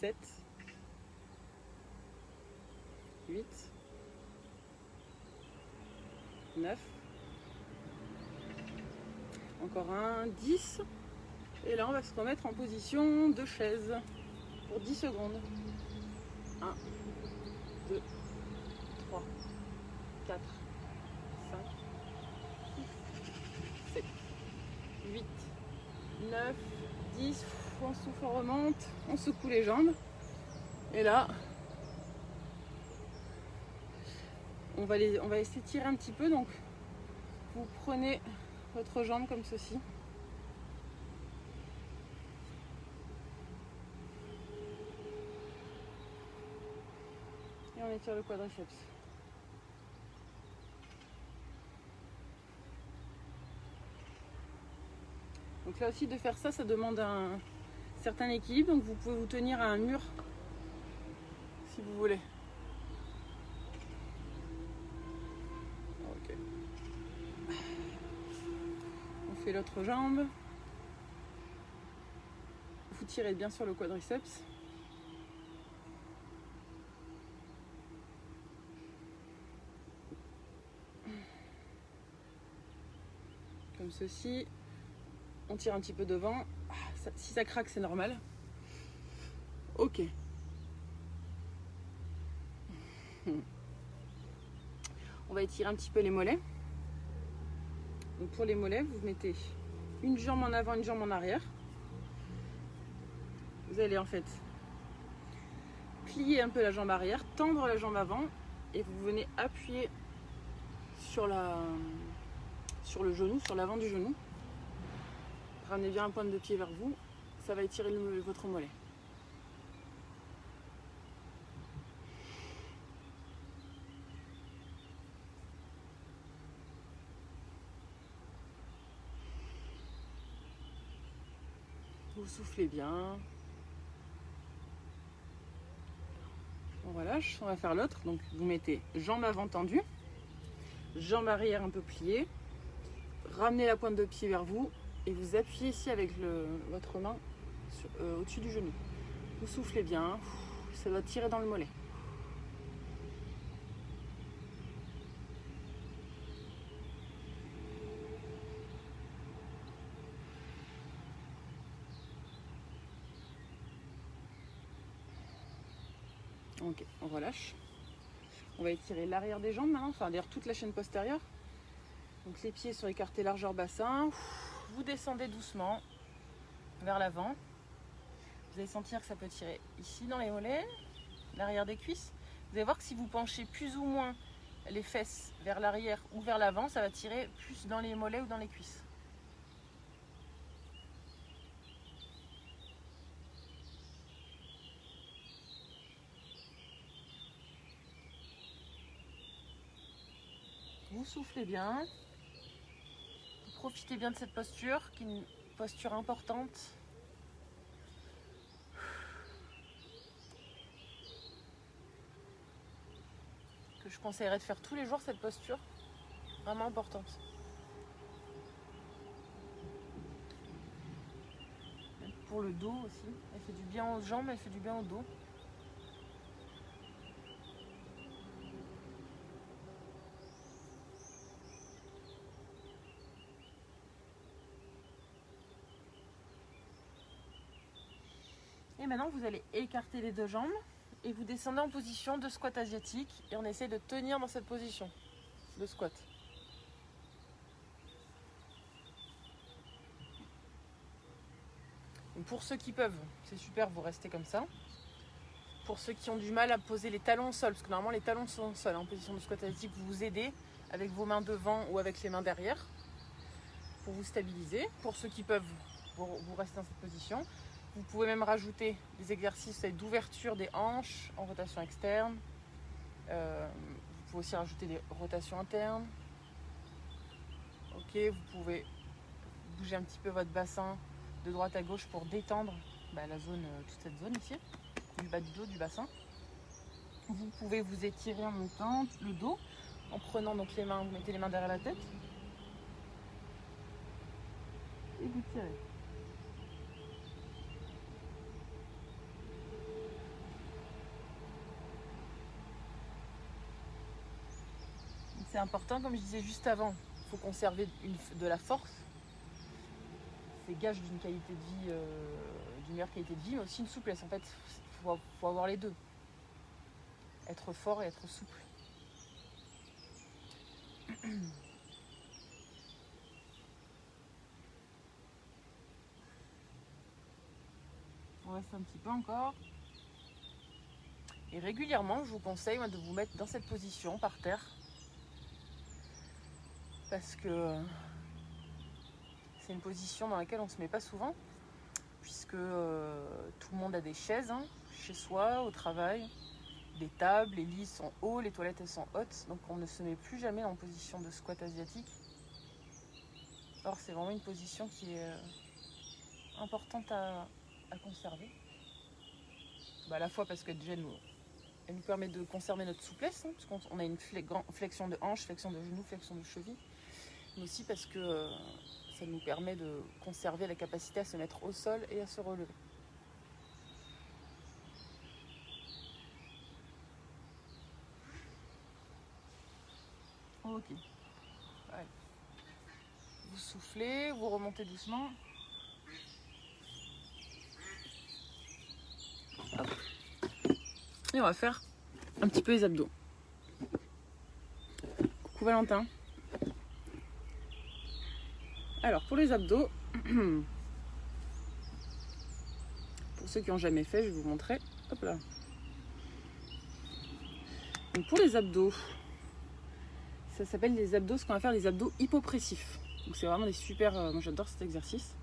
A: 7, 8, 9, encore un, 10. Et là, on va se remettre en position de chaise pour 10 secondes. 1, 2, 3, 4, 5, 6, 7, 8, 9, 10. On souffle, on remonte, on secoue les jambes. Et là, on va s'étirer un petit peu. Donc, vous prenez votre jambe comme ceci. Et on étire le quadriceps. Donc là aussi, de faire ça, ça demande un certain équilibre. Donc vous pouvez vous tenir à un mur si vous voulez. Ok. On fait l'autre jambe. Vous tirez bien sur le quadriceps. Comme ceci. On tire un petit peu devant. Si ça craque, c'est normal. Ok. On va étirer un petit peu les mollets. Donc pour les mollets, vous mettez une jambe en avant, une jambe en arrière. Vous allez en fait plier un peu la jambe arrière, tendre la jambe avant et vous venez appuyer sur le genou, sur l'avant du genou. Ramenez bien un pointe de pied vers vous, ça va étirer votre mollet. Vous soufflez bien. On relâche, on va faire l'autre. Donc vous mettez jambe avant tendue, jambe arrière un peu pliée, ramenez la pointe de pied vers vous et vous appuyez ici avec votre main au-dessus du genou. Vous soufflez bien, ça va tirer dans le mollet. Ok, on relâche. On va étirer l'arrière des jambes maintenant, enfin d'ailleurs toute la chaîne postérieure. Donc les pieds sont écartés largeur bassin. Vous descendez doucement vers l'avant. Vous allez sentir que ça peut tirer ici dans les mollets, l'arrière des cuisses. Vous allez voir que si vous penchez plus ou moins les fesses vers l'arrière ou vers l'avant, ça va tirer plus dans les mollets ou dans les cuisses. Vous soufflez bien. Vous profitez bien de cette posture, qui est une posture importante. Que je conseillerais de faire tous les jours, cette posture. Vraiment importante. Pour le dos aussi. Elle fait du bien aux jambes, elle fait du bien au dos. Et maintenant, vous allez écarter les deux jambes et vous descendez en position de squat asiatique et on essaie de tenir dans cette position de squat. Donc pour ceux qui peuvent, c'est super, vous restez comme ça. Pour ceux qui ont du mal à poser les talons au sol, parce que normalement les talons sont au sol, en position de squat asiatique, vous vous aidez avec vos mains devant ou avec les mains derrière pour vous stabiliser. Pour ceux qui peuvent, vous restez dans cette position. Vous pouvez même rajouter des exercices d'ouverture des hanches en rotation externe. Vous pouvez aussi rajouter des rotations internes. Ok, vous pouvez bouger un petit peu votre bassin de droite à gauche pour détendre la zone, toute cette zone ici, du bas du dos, du bassin. Vous pouvez vous étirer en même temps le dos, en prenant donc les mains, vous mettez les mains derrière la tête. Et vous tirez. C'est important, comme je disais juste avant, il faut conserver de la force. C'est gage d'une qualité de vie, d'une meilleure qualité de vie, mais aussi une souplesse. En fait, il faut avoir les deux. Être fort et être souple. On reste un petit peu encore. Et régulièrement, je vous conseille de vous mettre dans cette position par terre. Parce que c'est une position dans laquelle on ne se met pas souvent. Puisque tout le monde a des chaises chez soi, au travail. Des tables, les lits sont hauts, les toilettes elles sont hautes. Donc on ne se met plus jamais en position de squat asiatique. Or c'est vraiment une position qui est importante à conserver. À la fois parce que déjà elle nous permet de conserver notre souplesse, parce qu'on a une flexion de hanche, flexion de genou, flexion de cheville, mais aussi parce que ça nous permet de conserver la capacité à se mettre au sol et à se relever. Ok. Allez. Vous soufflez, vous remontez doucement. Hop. Et on va faire un petit peu les abdos. Coucou Valentin. Alors pour les abdos, pour ceux qui n'ont jamais fait, je vais vous montrer. Hop là. Donc pour les abdos, ça s'appelle les abdos, ce qu'on va faire les abdos hypopressifs. Donc c'est vraiment des super, moi j'adore cet exercice.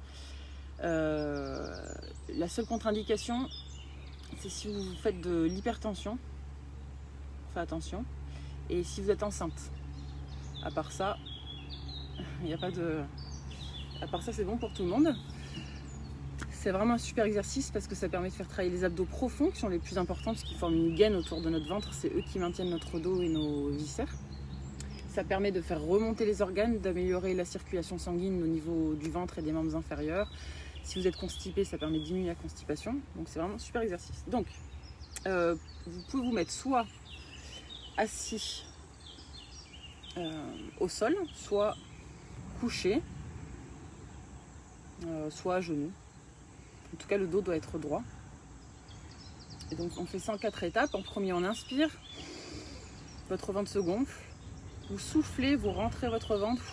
A: La seule contre-indication, c'est si vous faites de l'hypertension. Faites attention. Et si vous êtes enceinte. À part ça, il n'y a pas de... À part ça, c'est bon pour tout le monde. C'est vraiment un super exercice parce que ça permet de faire travailler les abdos profonds qui sont les plus importants parce qu'ils forment une gaine autour de notre ventre. C'est eux qui maintiennent notre dos et nos viscères. Ça permet de faire remonter les organes, d'améliorer la circulation sanguine au niveau du ventre et des membres inférieurs. Si vous êtes constipé, ça permet de diminuer la constipation. Donc c'est vraiment un super exercice. Donc, vous pouvez vous mettre soit assis au sol, soit couché, soit à genoux. En tout cas, le dos doit être droit. Et donc, on fait ça en 4 étapes. En premier, on inspire. Votre ventre se gonfle. Vous soufflez, vous rentrez votre ventre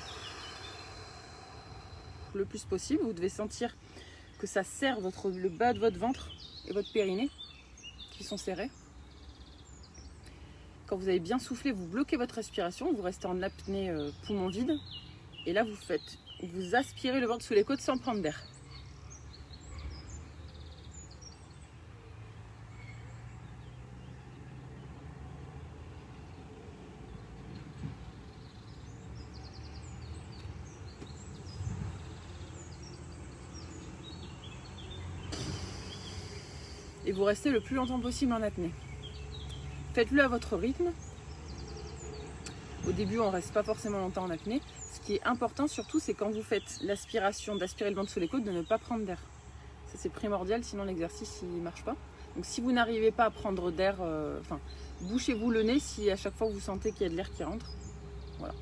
A: le plus possible. Vous devez sentir que ça serre le bas de votre ventre et votre périnée qui sont serrés. Quand vous avez bien soufflé, vous bloquez votre respiration. Vous restez en apnée poumon vide. Et là, vous aspirez le ventre sous les côtes sans prendre d'air. Et vous restez le plus longtemps possible en apnée. Faites-le à votre rythme. Au début, on ne reste pas forcément longtemps en apnée. Ce qui est important surtout, c'est quand vous faites l'aspiration, d'aspirer le ventre sous les côtes, de ne pas prendre d'air. Ça, c'est primordial, sinon l'exercice ne marche pas. Donc si vous n'arrivez pas à prendre d'air, bouchez-vous le nez si à chaque fois vous sentez qu'il y a de l'air qui rentre. Voilà.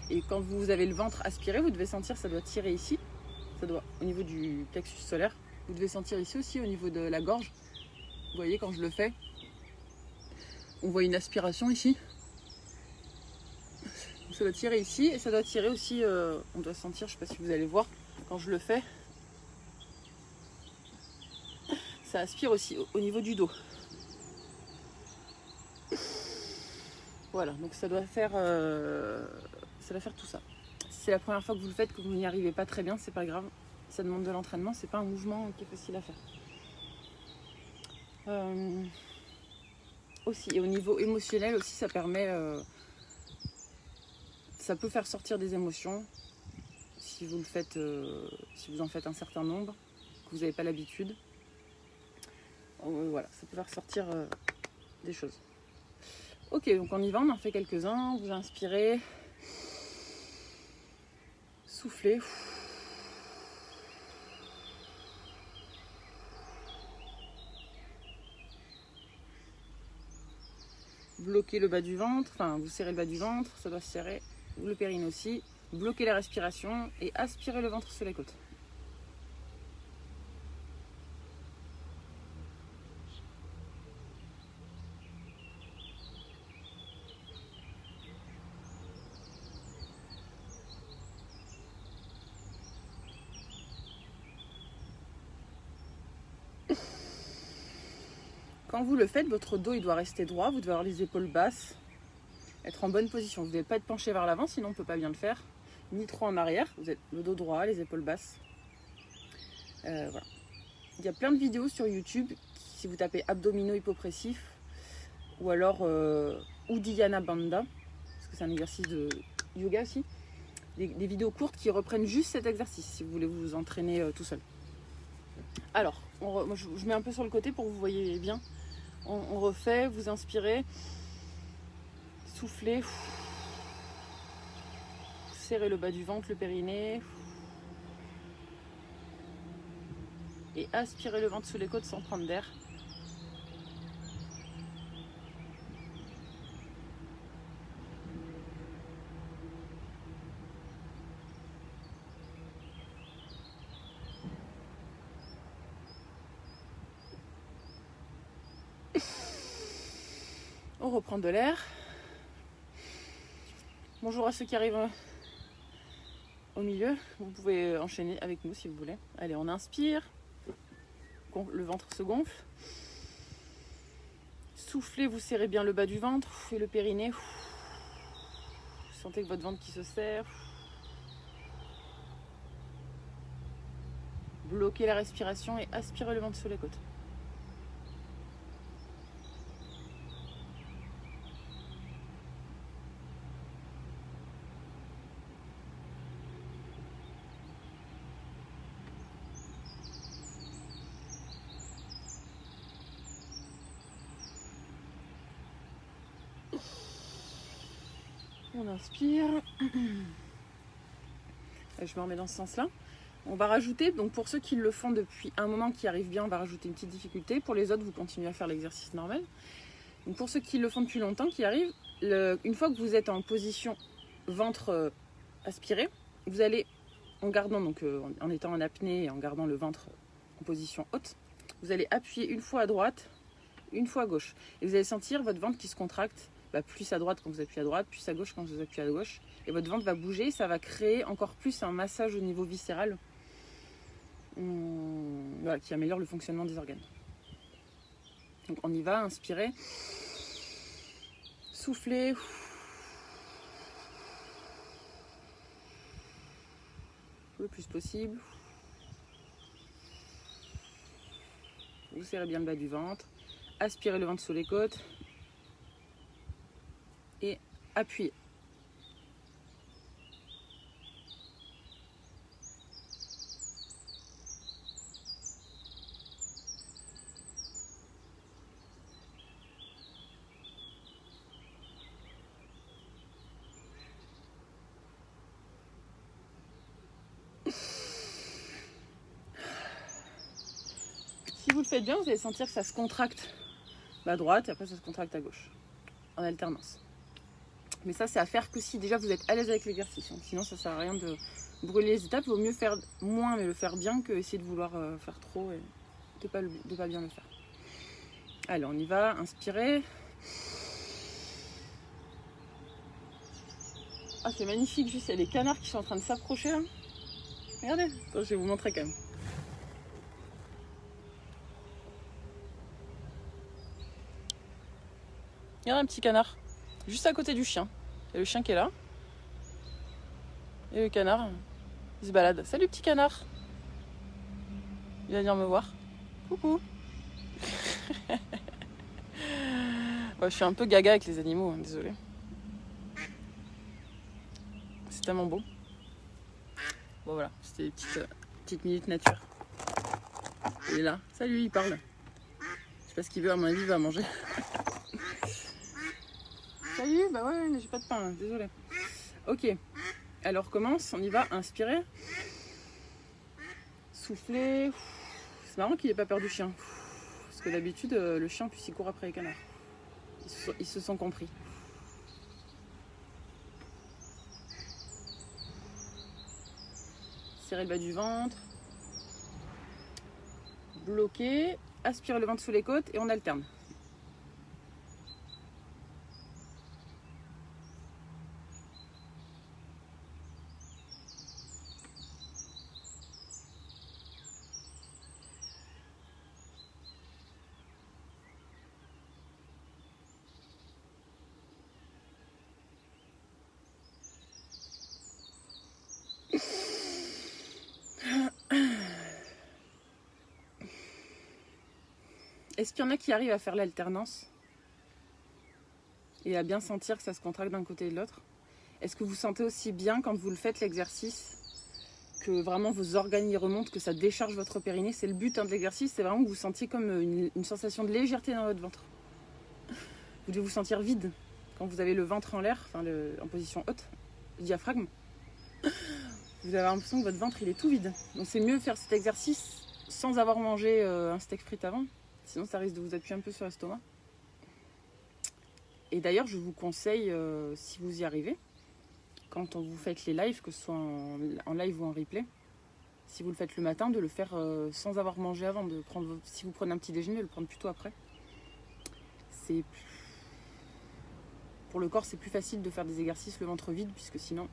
A: Et quand vous avez le ventre aspiré, vous devez sentir que ça doit tirer ici. Ça doit au niveau du plexus solaire. Vous devez sentir ici aussi au niveau de la gorge. Vous voyez quand je le fais, on voit une aspiration ici. Ça doit tirer ici et ça doit tirer aussi, on doit sentir, je ne sais pas si vous allez voir, quand je le fais, ça aspire aussi au niveau du dos. Voilà, donc ça doit faire tout ça. Si c'est la première fois que vous le faites, que vous n'y arrivez pas très bien, c'est pas grave. Ça demande de l'entraînement, c'est pas un mouvement qui est facile à faire. Aussi, et au niveau émotionnel aussi, ça permet, ça peut faire sortir des émotions si vous le faites, si vous en faites un certain nombre, que vous n'avez pas l'habitude. Voilà, ça peut faire sortir des choses. Ok, donc on y va, on en fait quelques-uns. Vous inspirez, soufflez. bloquez le bas du ventre, enfin vous serrez le bas du ventre, ça doit se serrer, le périnée aussi. Bloquez la respiration et aspirez le ventre sur les côtes. Quand vous le faites, votre dos il doit rester droit, vous devez avoir les épaules basses, être en bonne position. Vous ne devez pas être penché vers l'avant, sinon on ne peut pas bien le faire. Ni trop en arrière, vous êtes le dos droit, les épaules basses. Voilà. Il y a plein de vidéos sur YouTube, si vous tapez abdominaux hypopressifs, ou alors Uddiyana Bandha, parce que c'est un exercice de yoga aussi. Des vidéos courtes qui reprennent juste cet exercice, si vous voulez vous entraîner tout seul. Alors, moi, je mets un peu sur le côté pour que vous voyez bien. On refait, vous inspirez, soufflez, serrez le bas du ventre, le périnée, et aspirez le ventre sous les côtes sans prendre d'air. On reprend de l'air. Bonjour à ceux qui arrivent au milieu. Vous pouvez enchaîner avec nous si vous voulez. Allez, on inspire. Le ventre se gonfle. Soufflez, vous serrez bien le bas du ventre et le périnée. Sentez que votre ventre qui se serre. Bloquez la respiration et aspirez le ventre sur les côtes. On inspire. Je me remets dans ce sens-là. On va rajouter, donc pour ceux qui le font depuis un moment, qui arrivent bien, on va rajouter une petite difficulté. Pour les autres, vous continuez à faire l'exercice normal. Donc pour ceux qui le font depuis longtemps, qui arrivent, une fois que vous êtes en position ventre aspiré, vous allez, en gardant, donc en étant en apnée et en gardant le ventre en position haute, vous allez appuyer une fois à droite, une fois à gauche. Et vous allez sentir votre ventre qui se contracte. Plus à droite quand vous appuyez à droite, plus à gauche quand vous appuyez à gauche. Et votre ventre va bouger, ça va créer encore plus un massage au niveau viscéral qui améliore le fonctionnement des organes. Donc on y va, inspirez, soufflez. Le plus possible. Vous serrez bien le bas du ventre, aspirez le ventre sous les côtes. Et appuyez. Si vous le faites bien, vous allez sentir que ça se contracte à droite et après ça se contracte à gauche, en alternance. Mais ça, c'est à faire que si déjà vous êtes à l'aise avec l'exercice. Sinon, ça sert à rien de brûler les étapes. Il vaut mieux faire moins mais le faire bien que essayer de vouloir faire trop et de pas bien le faire. Allez, on y va. Inspirez. Ah, c'est magnifique. Juste, il y a les canards qui sont en train de s'approcher là. Regardez. Attends, je vais vous montrer quand même. Regardez un petit canard. Juste à côté du chien. Il y a le chien qui est là. Et le canard, il se balade. Salut petit canard. Il va venir me voir. Coucou. Je suis un peu gaga avec les animaux, désolé. C'est tellement beau. Bon voilà, c'était des petites minutes nature. Il est là. Salut, il parle. Je sais pas ce qu'il veut, à mon avis, il va manger. Salut, bah ouais, mais j'ai pas de pain, là, désolé. Ok, alors commence, on y va, inspirez. Soufflez. C'est marrant qu'il ait pas peur du chien. Parce que d'habitude, le chien, puis il court après les canards. Ils se sont compris. Serrez le bas du ventre. Bloquez. Aspirez le ventre sous les côtes et on alterne. Est-ce qu'il y en a qui arrivent à faire l'alternance et à bien sentir que ça se contracte d'un côté et de l'autre? Est-ce que vous sentez aussi bien quand vous le faites l'exercice que vraiment vos organes y remontent, que ça décharge votre périnée? C'est le but de l'exercice, c'est vraiment que vous sentiez comme une sensation de légèreté dans votre ventre. Vous devez vous sentir vide quand vous avez le ventre en l'air, enfin en position haute, le diaphragme. Vous avez l'impression que votre ventre il est tout vide. Donc c'est mieux de faire cet exercice sans avoir mangé un steak frites avant. Sinon, ça risque de vous appuyer un peu sur l'estomac. Et d'ailleurs, je vous conseille, si vous y arrivez, quand vous faites les lives, que ce soit en live ou en replay, si vous le faites le matin, de le faire sans avoir mangé avant. Si vous prenez un petit déjeuner, de le prendre plutôt après. Pour le corps, c'est plus facile de faire des exercices le ventre vide, puisque sinon,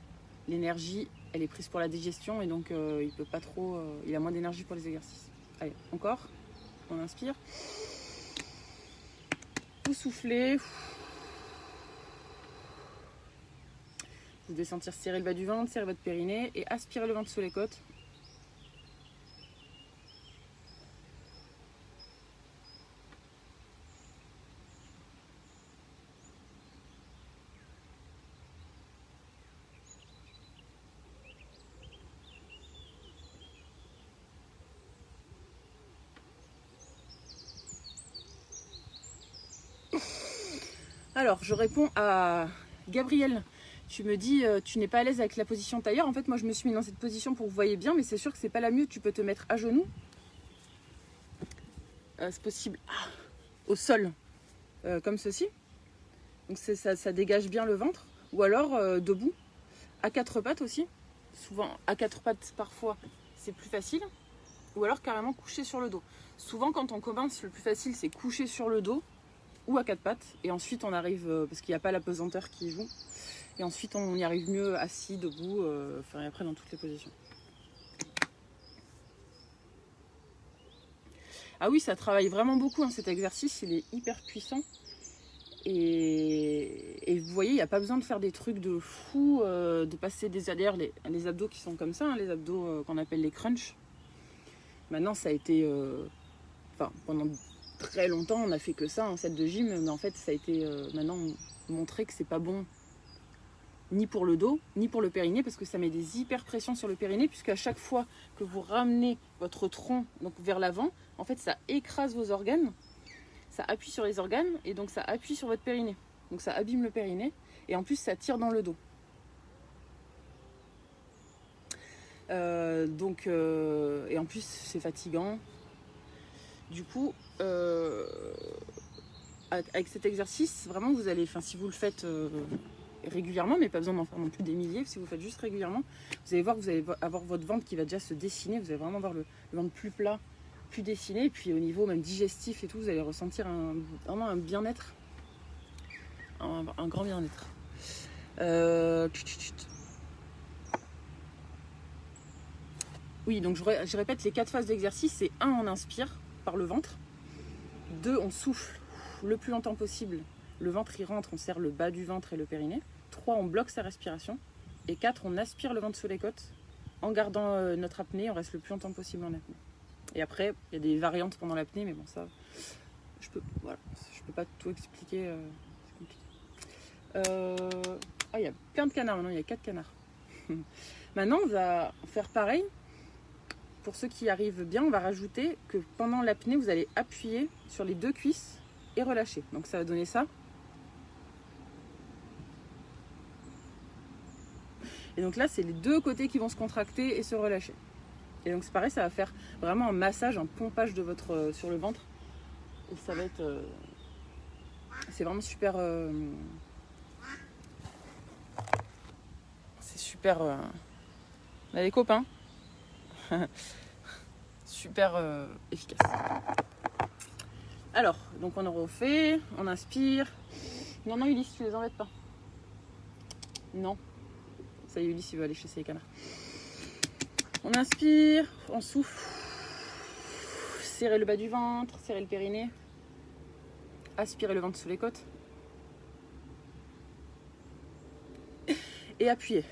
A: l'énergie, elle est prise pour la digestion, et donc il peut pas trop, il a moins d'énergie pour les exercices. Allez, encore. On inspire. Vous soufflez. Vous devez sentir serrer le bas du ventre, serrer votre périnée et aspirer le ventre sous les côtes. Alors, je réponds à Gabriel. Tu me dis, tu n'es pas à l'aise avec la position tailleur. En fait, moi, je me suis mis dans cette position pour que vous voyez bien, mais c'est sûr que c'est pas la mieux. Tu peux te mettre à genoux. C'est possible. Au sol, comme ceci. Donc, ça dégage bien le ventre. Ou alors, debout, à quatre pattes aussi. Souvent, à quatre pattes, parfois, c'est plus facile. Ou alors, carrément, coucher sur le dos. Souvent, quand on commence, le plus facile, c'est coucher sur le dos. Ou à quatre pattes, et ensuite on arrive, parce qu'il n'y a pas la pesanteur qui joue, et ensuite on y arrive mieux assis, debout, et après dans toutes les positions. Ah oui, ça travaille vraiment beaucoup, hein, cet exercice, il est hyper puissant, et vous voyez, il n'y a pas besoin de faire des trucs de fou, de passer des... D'ailleurs, les abdos qui sont comme ça, hein, les abdos qu'on appelle les crunchs, maintenant ça a été... pendant très longtemps, on a fait que ça en salle de gym, mais en fait, ça a été maintenant montré que c'est pas bon ni pour le dos, ni pour le périnée, parce que ça met des hyper-pressions sur le périnée, puisqu'à chaque fois que vous ramenez votre tronc donc, vers l'avant, en fait, ça écrase vos organes, ça appuie sur les organes, et donc ça appuie sur votre périnée. Donc ça abîme le périnée, et en plus, ça tire dans le dos. Et en plus, c'est fatigant. Du coup, avec cet exercice, vraiment, vous allez, si vous le faites régulièrement, mais pas besoin d'en faire non plus des milliers, si vous le faites juste régulièrement, vous allez voir que vous allez avoir votre ventre qui va déjà se dessiner, vous allez vraiment avoir le ventre plus plat, plus dessiné, et puis au niveau même digestif et tout, vous allez ressentir vraiment un bien-être, un grand bien-être. Oui, donc je répète les 4 phases d'exercice, c'est 1, on inspire par le ventre, 2, on souffle le plus longtemps possible, le ventre y rentre, on serre le bas du ventre et le périnée, 3, on bloque sa respiration, et 4, on aspire le ventre sous les côtes, en gardant notre apnée, on reste le plus longtemps possible en apnée. Et après, il y a des variantes pendant l'apnée, mais bon ça, je peux pas tout expliquer, c'est compliqué. Il y a plein de canards maintenant, il y a 4 canards. Maintenant, on va faire pareil. Pour ceux qui arrivent bien, on va rajouter que pendant l'apnée, vous allez appuyer sur les 2 cuisses et relâcher. Donc ça va donner ça. Et donc là, c'est les 2 côtés qui vont se contracter et se relâcher. Et donc c'est pareil, ça va faire vraiment un massage, un pompage de sur le ventre. Et ça va c'est vraiment super. C'est super. Là, les copains. Super efficace. Alors, donc on refait, on inspire. Non, non, Ulysse, tu les embêtes pas. Non. Ça y est, Ulysse, il veut aller chasser les canards. On inspire, on souffle. Serrez le bas du ventre, serrez le périnée. Aspirez le ventre sous les côtes. Et appuyez.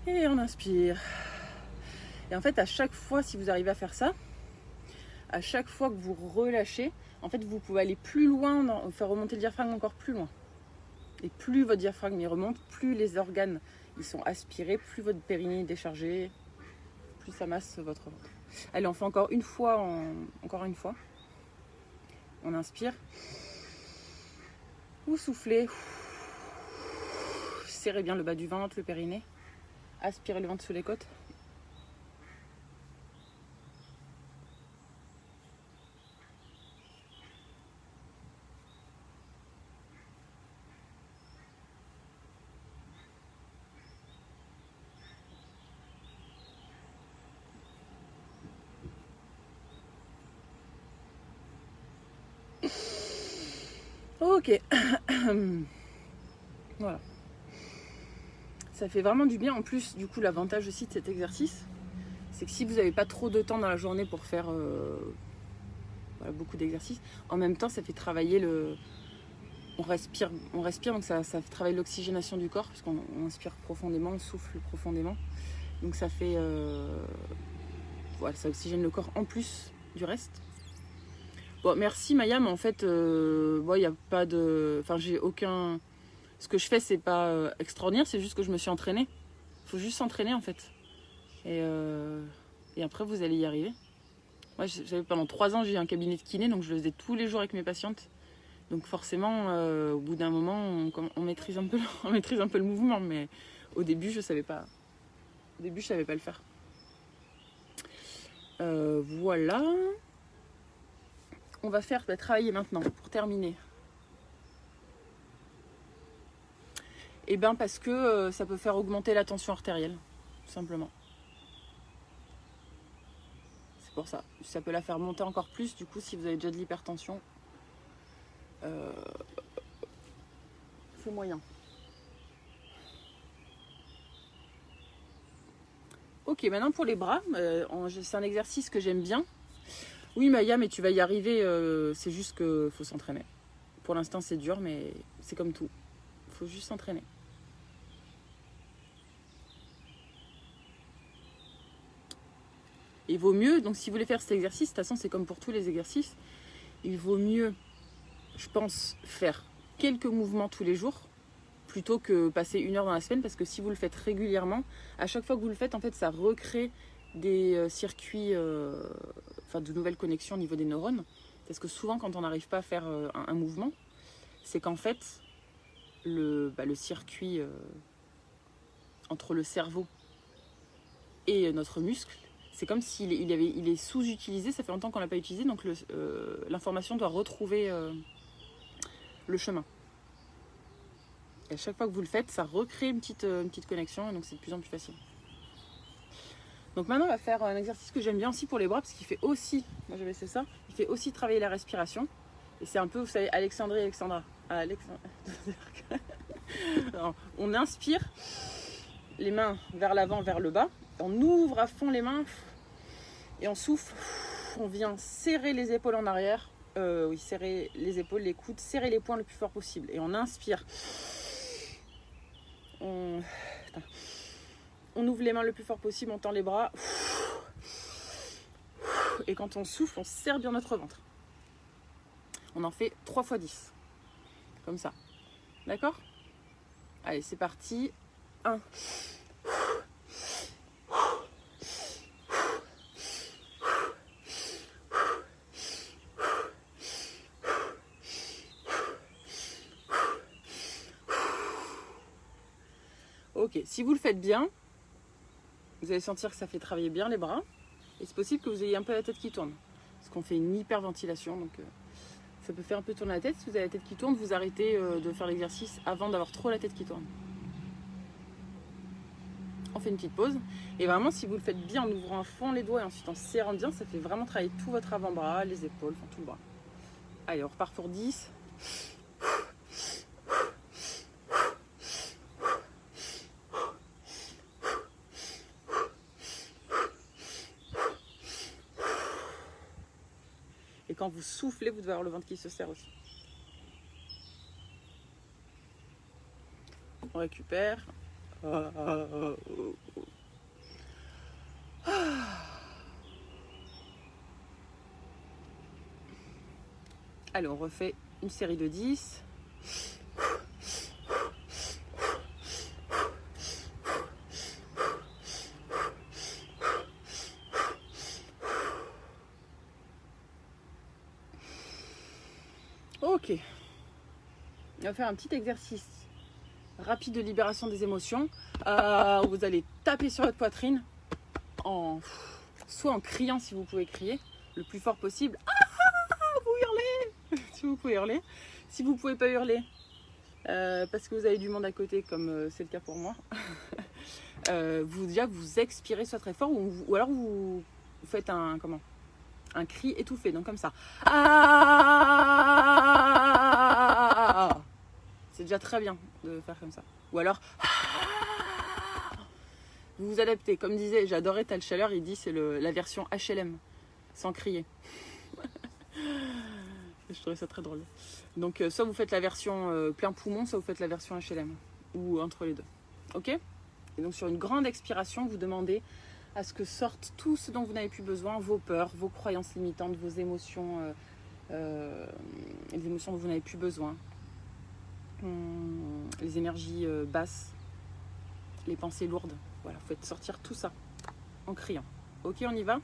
A: Et on inspire. Et en fait, à chaque fois, si vous arrivez à faire ça, à chaque fois que vous relâchez, en fait, vous pouvez aller plus loin, faire remonter le diaphragme encore plus loin. Et plus votre diaphragme y remonte, plus les organes ils sont aspirés, plus votre périnée est déchargé, plus ça masse votre ventre. Allez, on fait encore une fois. On inspire. Vous soufflez. Serrez bien le bas du ventre, le périnée. Aspirez le ventre sous les côtes. Ok. Voilà. Ça fait vraiment du bien. En plus, du coup, l'avantage aussi de cet exercice, c'est que si vous n'avez pas trop de temps dans la journée pour faire beaucoup d'exercices, en même temps, ça fait travailler le... On respire, donc ça fait travailler l'oxygénation du corps, parce qu'on inspire profondément, on souffle profondément. Donc ça fait... ça oxygène le corps en plus du reste. Bon, merci Maya, mais en fait, y a pas de... Enfin, j'ai aucun... Ce que je fais, c'est pas extraordinaire, c'est juste que je me suis entraînée. Il faut juste s'entraîner, en fait. Et après, vous allez y arriver. Moi, pendant 3 ans, j'ai eu un cabinet de kiné, donc je le faisais tous les jours avec mes patientes. Donc forcément, au bout d'un moment, on maîtrise un peu, on maîtrise un peu le mouvement, mais au début, je savais pas. Au début, je savais pas le faire. Voilà. On va faire travailler maintenant, pour terminer. Et bien parce que ça peut faire augmenter la tension artérielle, tout simplement. C'est pour ça. Ça peut la faire monter encore plus, du coup, si vous avez déjà de l'hypertension. C'est moyen. Ok, maintenant pour les bras, c'est un exercice que j'aime bien. Oui Maya, mais tu vas y arriver, c'est juste qu'il faut s'entraîner. Pour l'instant c'est dur, mais c'est comme tout. Il faut juste s'entraîner. Il vaut mieux, donc si vous voulez faire cet exercice, de toute façon c'est comme pour tous les exercices, il vaut mieux, je pense, faire quelques mouvements tous les jours plutôt que passer 1 heure dans la semaine, parce que si vous le faites régulièrement, à chaque fois que vous le faites, en fait, ça recrée des circuits, de nouvelles connexions au niveau des neurones. Parce que souvent, quand on n'arrive pas à faire un mouvement, c'est qu'en fait, le circuit entre le cerveau et notre muscle, c'est comme s'il est sous-utilisé, ça fait longtemps qu'on ne l'a pas utilisé, donc l'information doit retrouver le chemin. Et à chaque fois que vous le faites, ça recrée une petite connexion, et donc c'est de plus en plus facile. Donc maintenant, on va faire un exercice que j'aime bien aussi pour les bras, parce qu'il fait aussi, moi j'avais fait ça, il fait aussi travailler la respiration. Et c'est un peu, vous savez, Alexandrie et Alexandra. Alors, on inspire, les mains vers l'avant, vers le bas. On ouvre à fond les mains et on souffle. On vient serrer les épaules en arrière. Serrer les épaules, les coudes, serrer les poings le plus fort possible. Et on inspire. On ouvre les mains le plus fort possible, on tend les bras. Et quand on souffle, on serre bien notre ventre. On en fait 3 x 10. Comme ça. D'accord ? Allez, c'est parti. 1. Ok, si vous le faites bien, vous allez sentir que ça fait travailler bien les bras. Et c'est possible que vous ayez un peu la tête qui tourne. Parce qu'on fait une hyperventilation, donc ça peut faire un peu tourner la tête. Si vous avez la tête qui tourne, vous arrêtez de faire l'exercice avant d'avoir trop la tête qui tourne. On fait une petite pause. Et vraiment, si vous le faites bien en ouvrant à fond les doigts et ensuite en serrant bien, ça fait vraiment travailler tout votre avant-bras, les épaules, enfin tout le bras. Allez, on repart pour 10. Et quand vous soufflez, vous devez avoir le ventre qui se serre aussi. On récupère. Allez, on refait une série de 10. Ok. On va faire un petit exercice rapide de libération des émotions. Vous allez taper sur votre poitrine, soit en criant si vous pouvez crier, le plus fort possible. Vous hurlez si vous pouvez hurler. Si vous ne pouvez pas hurler, parce que vous avez du monde à côté, comme c'est le cas pour moi, vous expirez soit très fort, ou alors vous faites un cri étouffé, donc comme ça. C'est déjà très bien de faire comme ça. Ou alors, vous vous adaptez. Comme disait, j'adorais Tal Chaleur, il dit c'est la version HLM, sans crier. Je trouvais ça très drôle. Donc, soit vous faites la version plein poumon, soit vous faites la version HLM. Ou entre les deux. Ok ? Et donc, sur une grande expiration, vous demandez à ce que sortent tout ce dont vous n'avez plus besoin, vos peurs, vos croyances limitantes, vos émotions, les émotions dont vous n'avez plus besoin. Les énergies basses, les pensées lourdes. Voilà, vous faites sortir tout ça en criant. Ok, on y va.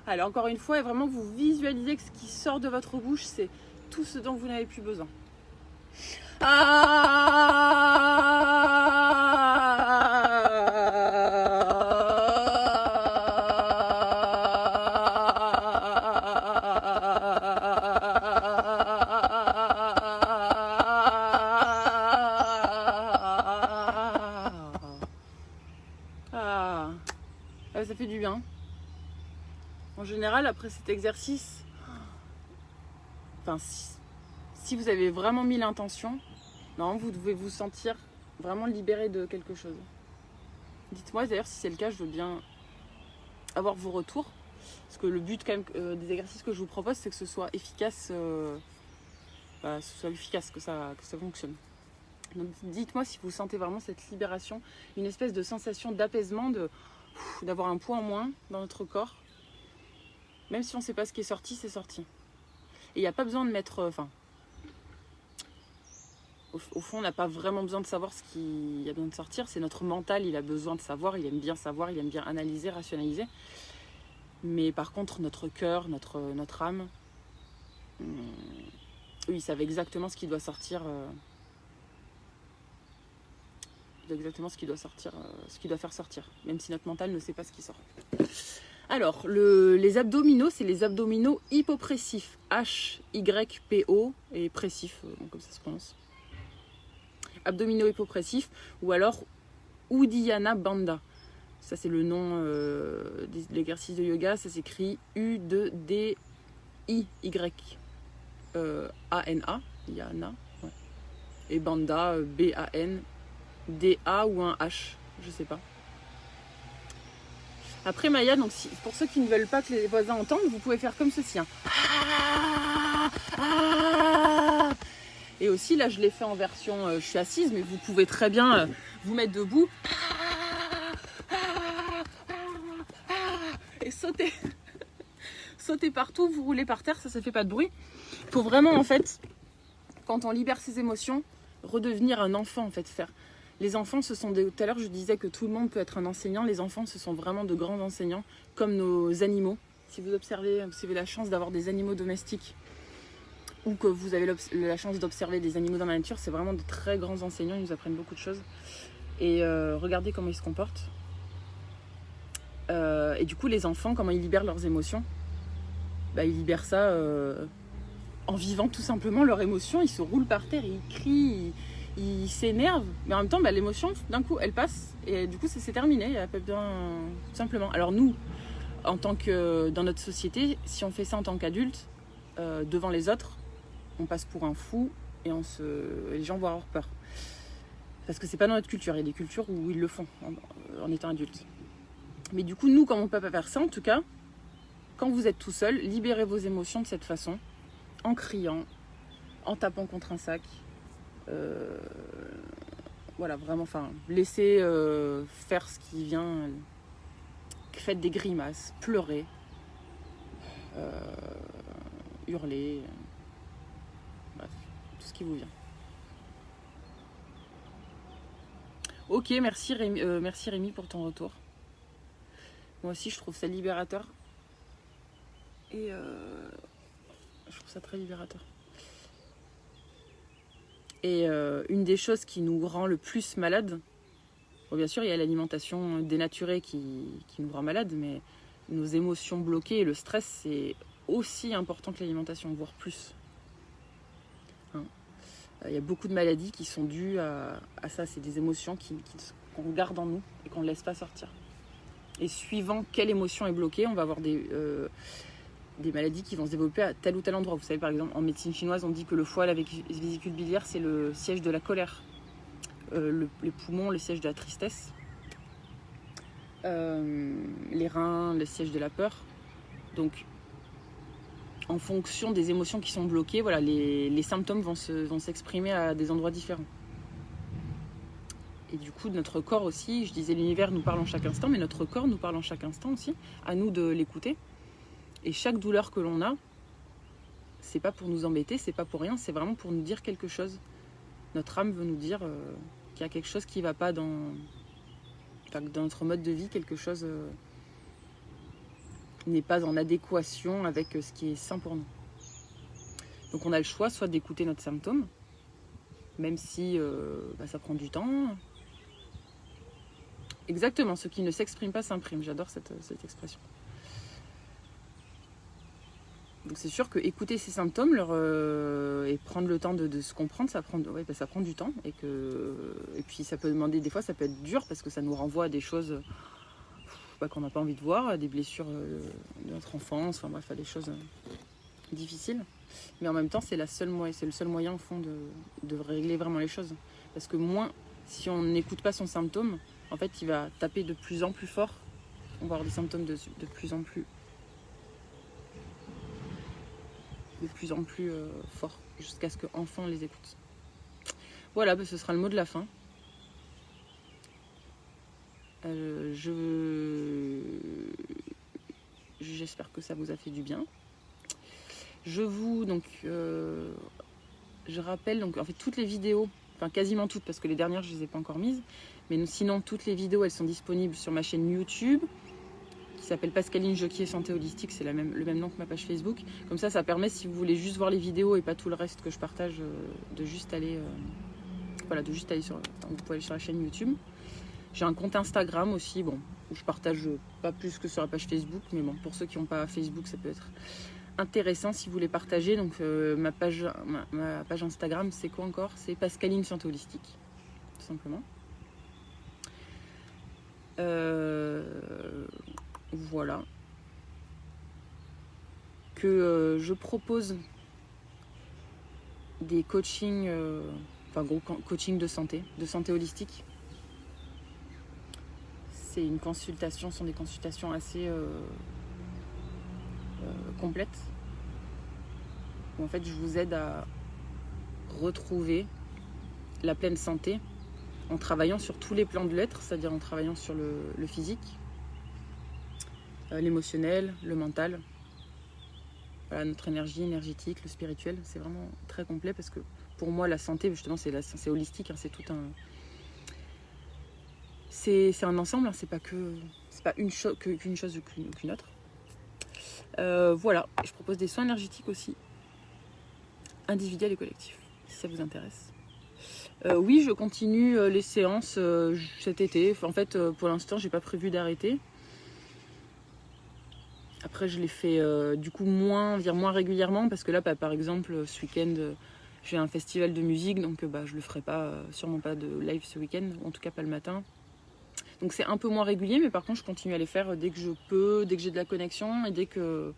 A: Alors encore une fois, et vraiment vous visualisez que ce qui sort de votre bouche, c'est tout ce dont vous n'avez plus besoin. Ça fait du bien. En général, après cet exercice, si vous avez vraiment mis l'intention, non, vous devez vous sentir vraiment libéré de quelque chose. Dites-moi d'ailleurs si c'est le cas, je veux bien avoir vos retours. Parce que le but quand même des exercices que je vous propose, c'est que ce soit efficace, que ça fonctionne. Donc dites-moi si vous sentez vraiment cette libération, une espèce de sensation d'apaisement, d'avoir un poids en moins dans notre corps. Même si on ne sait pas ce qui est sorti, c'est sorti. Et il n'y a pas besoin de mettre... Au fond, on n'a pas vraiment besoin de savoir ce qu'il y a besoin de sortir. C'est notre mental, il a besoin de savoir, il aime bien analyser, rationaliser. Mais par contre, notre cœur, notre âme, ils savent exactement ce qui doit sortir. Exactement ce qui doit sortir, ce qui doit faire sortir. Même si notre mental ne sait pas ce qui sort. Alors, les abdominaux, c'est les abdominaux hypopressifs. H-Y-P-O et pressif, comme ça se prononce. Abdominaux hypopressifs ou alors Uddiyana Bandha. Ça, c'est le nom de l'exercice de yoga. Ça s'écrit U-D-D-I-Y-A-N-A. Yana. Ouais. Et Bandha, B-A-N-D-H-A. des A ou un H, je sais pas. Après Maya, donc pour ceux qui ne veulent pas que les voisins entendent, vous pouvez faire comme ceci. Hein. Et aussi là je l'ai fait en version, je suis assise, mais vous pouvez très bien vous mettre debout et sauter. Sauter partout, vous roulez par terre, ça fait pas de bruit. Il faut vraiment en fait, quand on libère ses émotions, redevenir un enfant en fait, faire. Les enfants, ce sont tout à l'heure je disais que tout le monde peut être un enseignant, les enfants ce sont vraiment de grands enseignants, comme nos animaux. Si vous observez, vous avez la chance d'avoir des animaux domestiques, ou que vous avez la chance d'observer des animaux dans la nature, c'est vraiment de très grands enseignants, ils nous apprennent beaucoup de choses. Et regardez comment ils se comportent. Et du coup, les enfants, comment ils libèrent leurs émotions, ils libèrent ça en vivant tout simplement leurs émotions. Ils se roulent par terre, ils crient, ils s'énervent. Mais en même temps, l'émotion, d'un coup, elle passe. Et du coup, c'est terminé, il n'y a pas besoin, tout simplement. Alors nous, en tant que dans notre société, si on fait ça en tant qu'adulte, devant les autres, on passe pour un fou et les gens vont avoir peur. Parce que c'est pas dans notre culture. Il y a des cultures où ils le font en étant adulte. Mais du coup, nous, comme on peut pas faire ça, en tout cas, quand vous êtes tout seul, libérez vos émotions de cette façon, en criant, en tapant contre un sac. Voilà, vraiment, laissez faire ce qui vient. Faites des grimaces, pleurez, hurler. Bref, tout ce qui vous vient. Ok, merci Rémi pour ton retour. Moi aussi, je trouve ça libérateur. Et je trouve ça très libérateur. Et une des choses qui nous rend le plus malade, bien sûr, il y a l'alimentation dénaturée qui nous rend malade, mais nos émotions bloquées et le stress, c'est aussi important que l'alimentation, voire plus. Il y a beaucoup de maladies qui sont dues à ça. C'est des émotions qu'on garde en nous et qu'on ne laisse pas sortir. Et suivant quelle émotion est bloquée, on va avoir des maladies qui vont se développer à tel ou tel endroit. Vous savez, par exemple, en médecine chinoise, on dit que le foie, la vésicule biliaire, c'est le siège de la colère. Les poumons, le siège de la tristesse. Les reins, le siège de la peur. Donc, en fonction des émotions qui sont bloquées, voilà, les symptômes vont s'exprimer à des endroits différents. Et du coup, notre corps aussi, je disais l'univers nous parle en chaque instant, mais notre corps nous parle en chaque instant aussi. À nous de l'écouter. Et chaque douleur que l'on a, c'est pas pour nous embêter, c'est pas pour rien, c'est vraiment pour nous dire quelque chose. Notre âme veut nous dire qu'il y a quelque chose qui va pas dans notre mode de vie, quelque chose n'est pas en adéquation avec ce qui est sain pour nous. Donc on a le choix soit d'écouter notre symptôme, même si ça prend du temps. Exactement, ce qui ne s'exprime pas s'imprime. J'adore cette expression. Donc c'est sûr que écouter ces symptômes et prendre le temps de se comprendre, ça prend du temps. Et puis ça peut demander, des fois ça peut être dur parce que ça nous renvoie à des choses qu'on n'a pas envie de voir, à des blessures de notre enfance, à des choses difficiles. Mais en même temps, c'est le seul moyen au fond de régler vraiment les choses. Parce que si on n'écoute pas son symptôme, en fait il va taper de plus en plus fort. On va avoir des symptômes de plus en plus forts, jusqu'à ce qu'enfin on les écoute. Voilà, ce sera le mot de la fin. J'espère que ça vous a fait du bien. Je rappelle en fait toutes les vidéos, quasiment toutes parce que les dernières je les ai pas encore mises, mais sinon toutes les vidéos elles sont disponibles sur ma chaîne YouTube qui s'appelle Pascaline Joquier Santé Holistique, c'est le même nom que ma page Facebook. Comme ça permet, si vous voulez juste voir les vidéos et pas tout le reste que je partage, de juste aller vous pouvez aller sur la chaîne YouTube. J'ai un compte Instagram aussi, où je partage pas plus que sur la page Facebook, mais pour ceux qui n'ont pas Facebook, ça peut être intéressant si vous voulez partager. Donc ma page Instagram, c'est quoi encore? C'est Pascaline Santé Holistique, tout simplement. Voilà. Que je propose des coachings, gros coaching de santé holistique. c'est une consultation, sont des consultations assez complètes. Où en fait, je vous aide à retrouver la pleine santé en travaillant sur tous les plans de l'être, c'est-à-dire en travaillant sur le physique, l'émotionnel, le mental, voilà, notre énergie énergétique, le spirituel. C'est vraiment très complet parce que pour moi, la santé, justement, c'est holistique, hein, c'est tout un... C'est un ensemble, hein, c'est pas qu'une chose qu'une autre. Voilà, je propose des soins énergétiques aussi, individuels et collectifs, si ça vous intéresse. Oui, je continue les séances cet été. En fait, pour l'instant, j'ai pas prévu d'arrêter. Après, je les fais du coup moins régulièrement parce que là, par exemple, ce week-end, j'ai un festival de musique, donc je le ferai pas, sûrement pas de live ce week-end, en tout cas pas le matin. Donc c'est un peu moins régulier, mais par contre, je continue à les faire dès que je peux, dès que j'ai de la connexion et dès que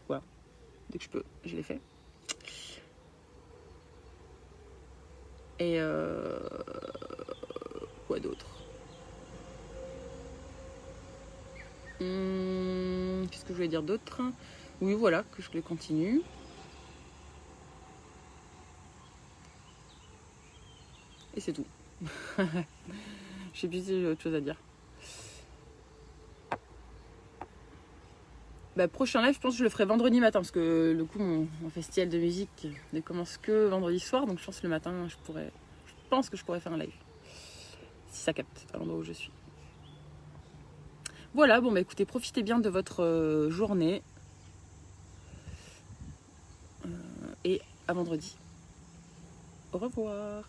A: je peux, je les fais. Et quoi d'autre? Qu'est-ce que je voulais dire d'autre? Oui, voilà, que je les continue. Et c'est tout. Je sais plus si j'ai autre chose à dire. Prochain live, je pense que je le ferai vendredi matin parce que le coup, mon festival de musique ne commence que vendredi soir. Donc je pense que le matin, je pense que je pourrais faire un live. Si ça capte à l'endroit où je suis. Voilà, bon écoutez, profitez bien de votre journée. Et à vendredi. Au revoir.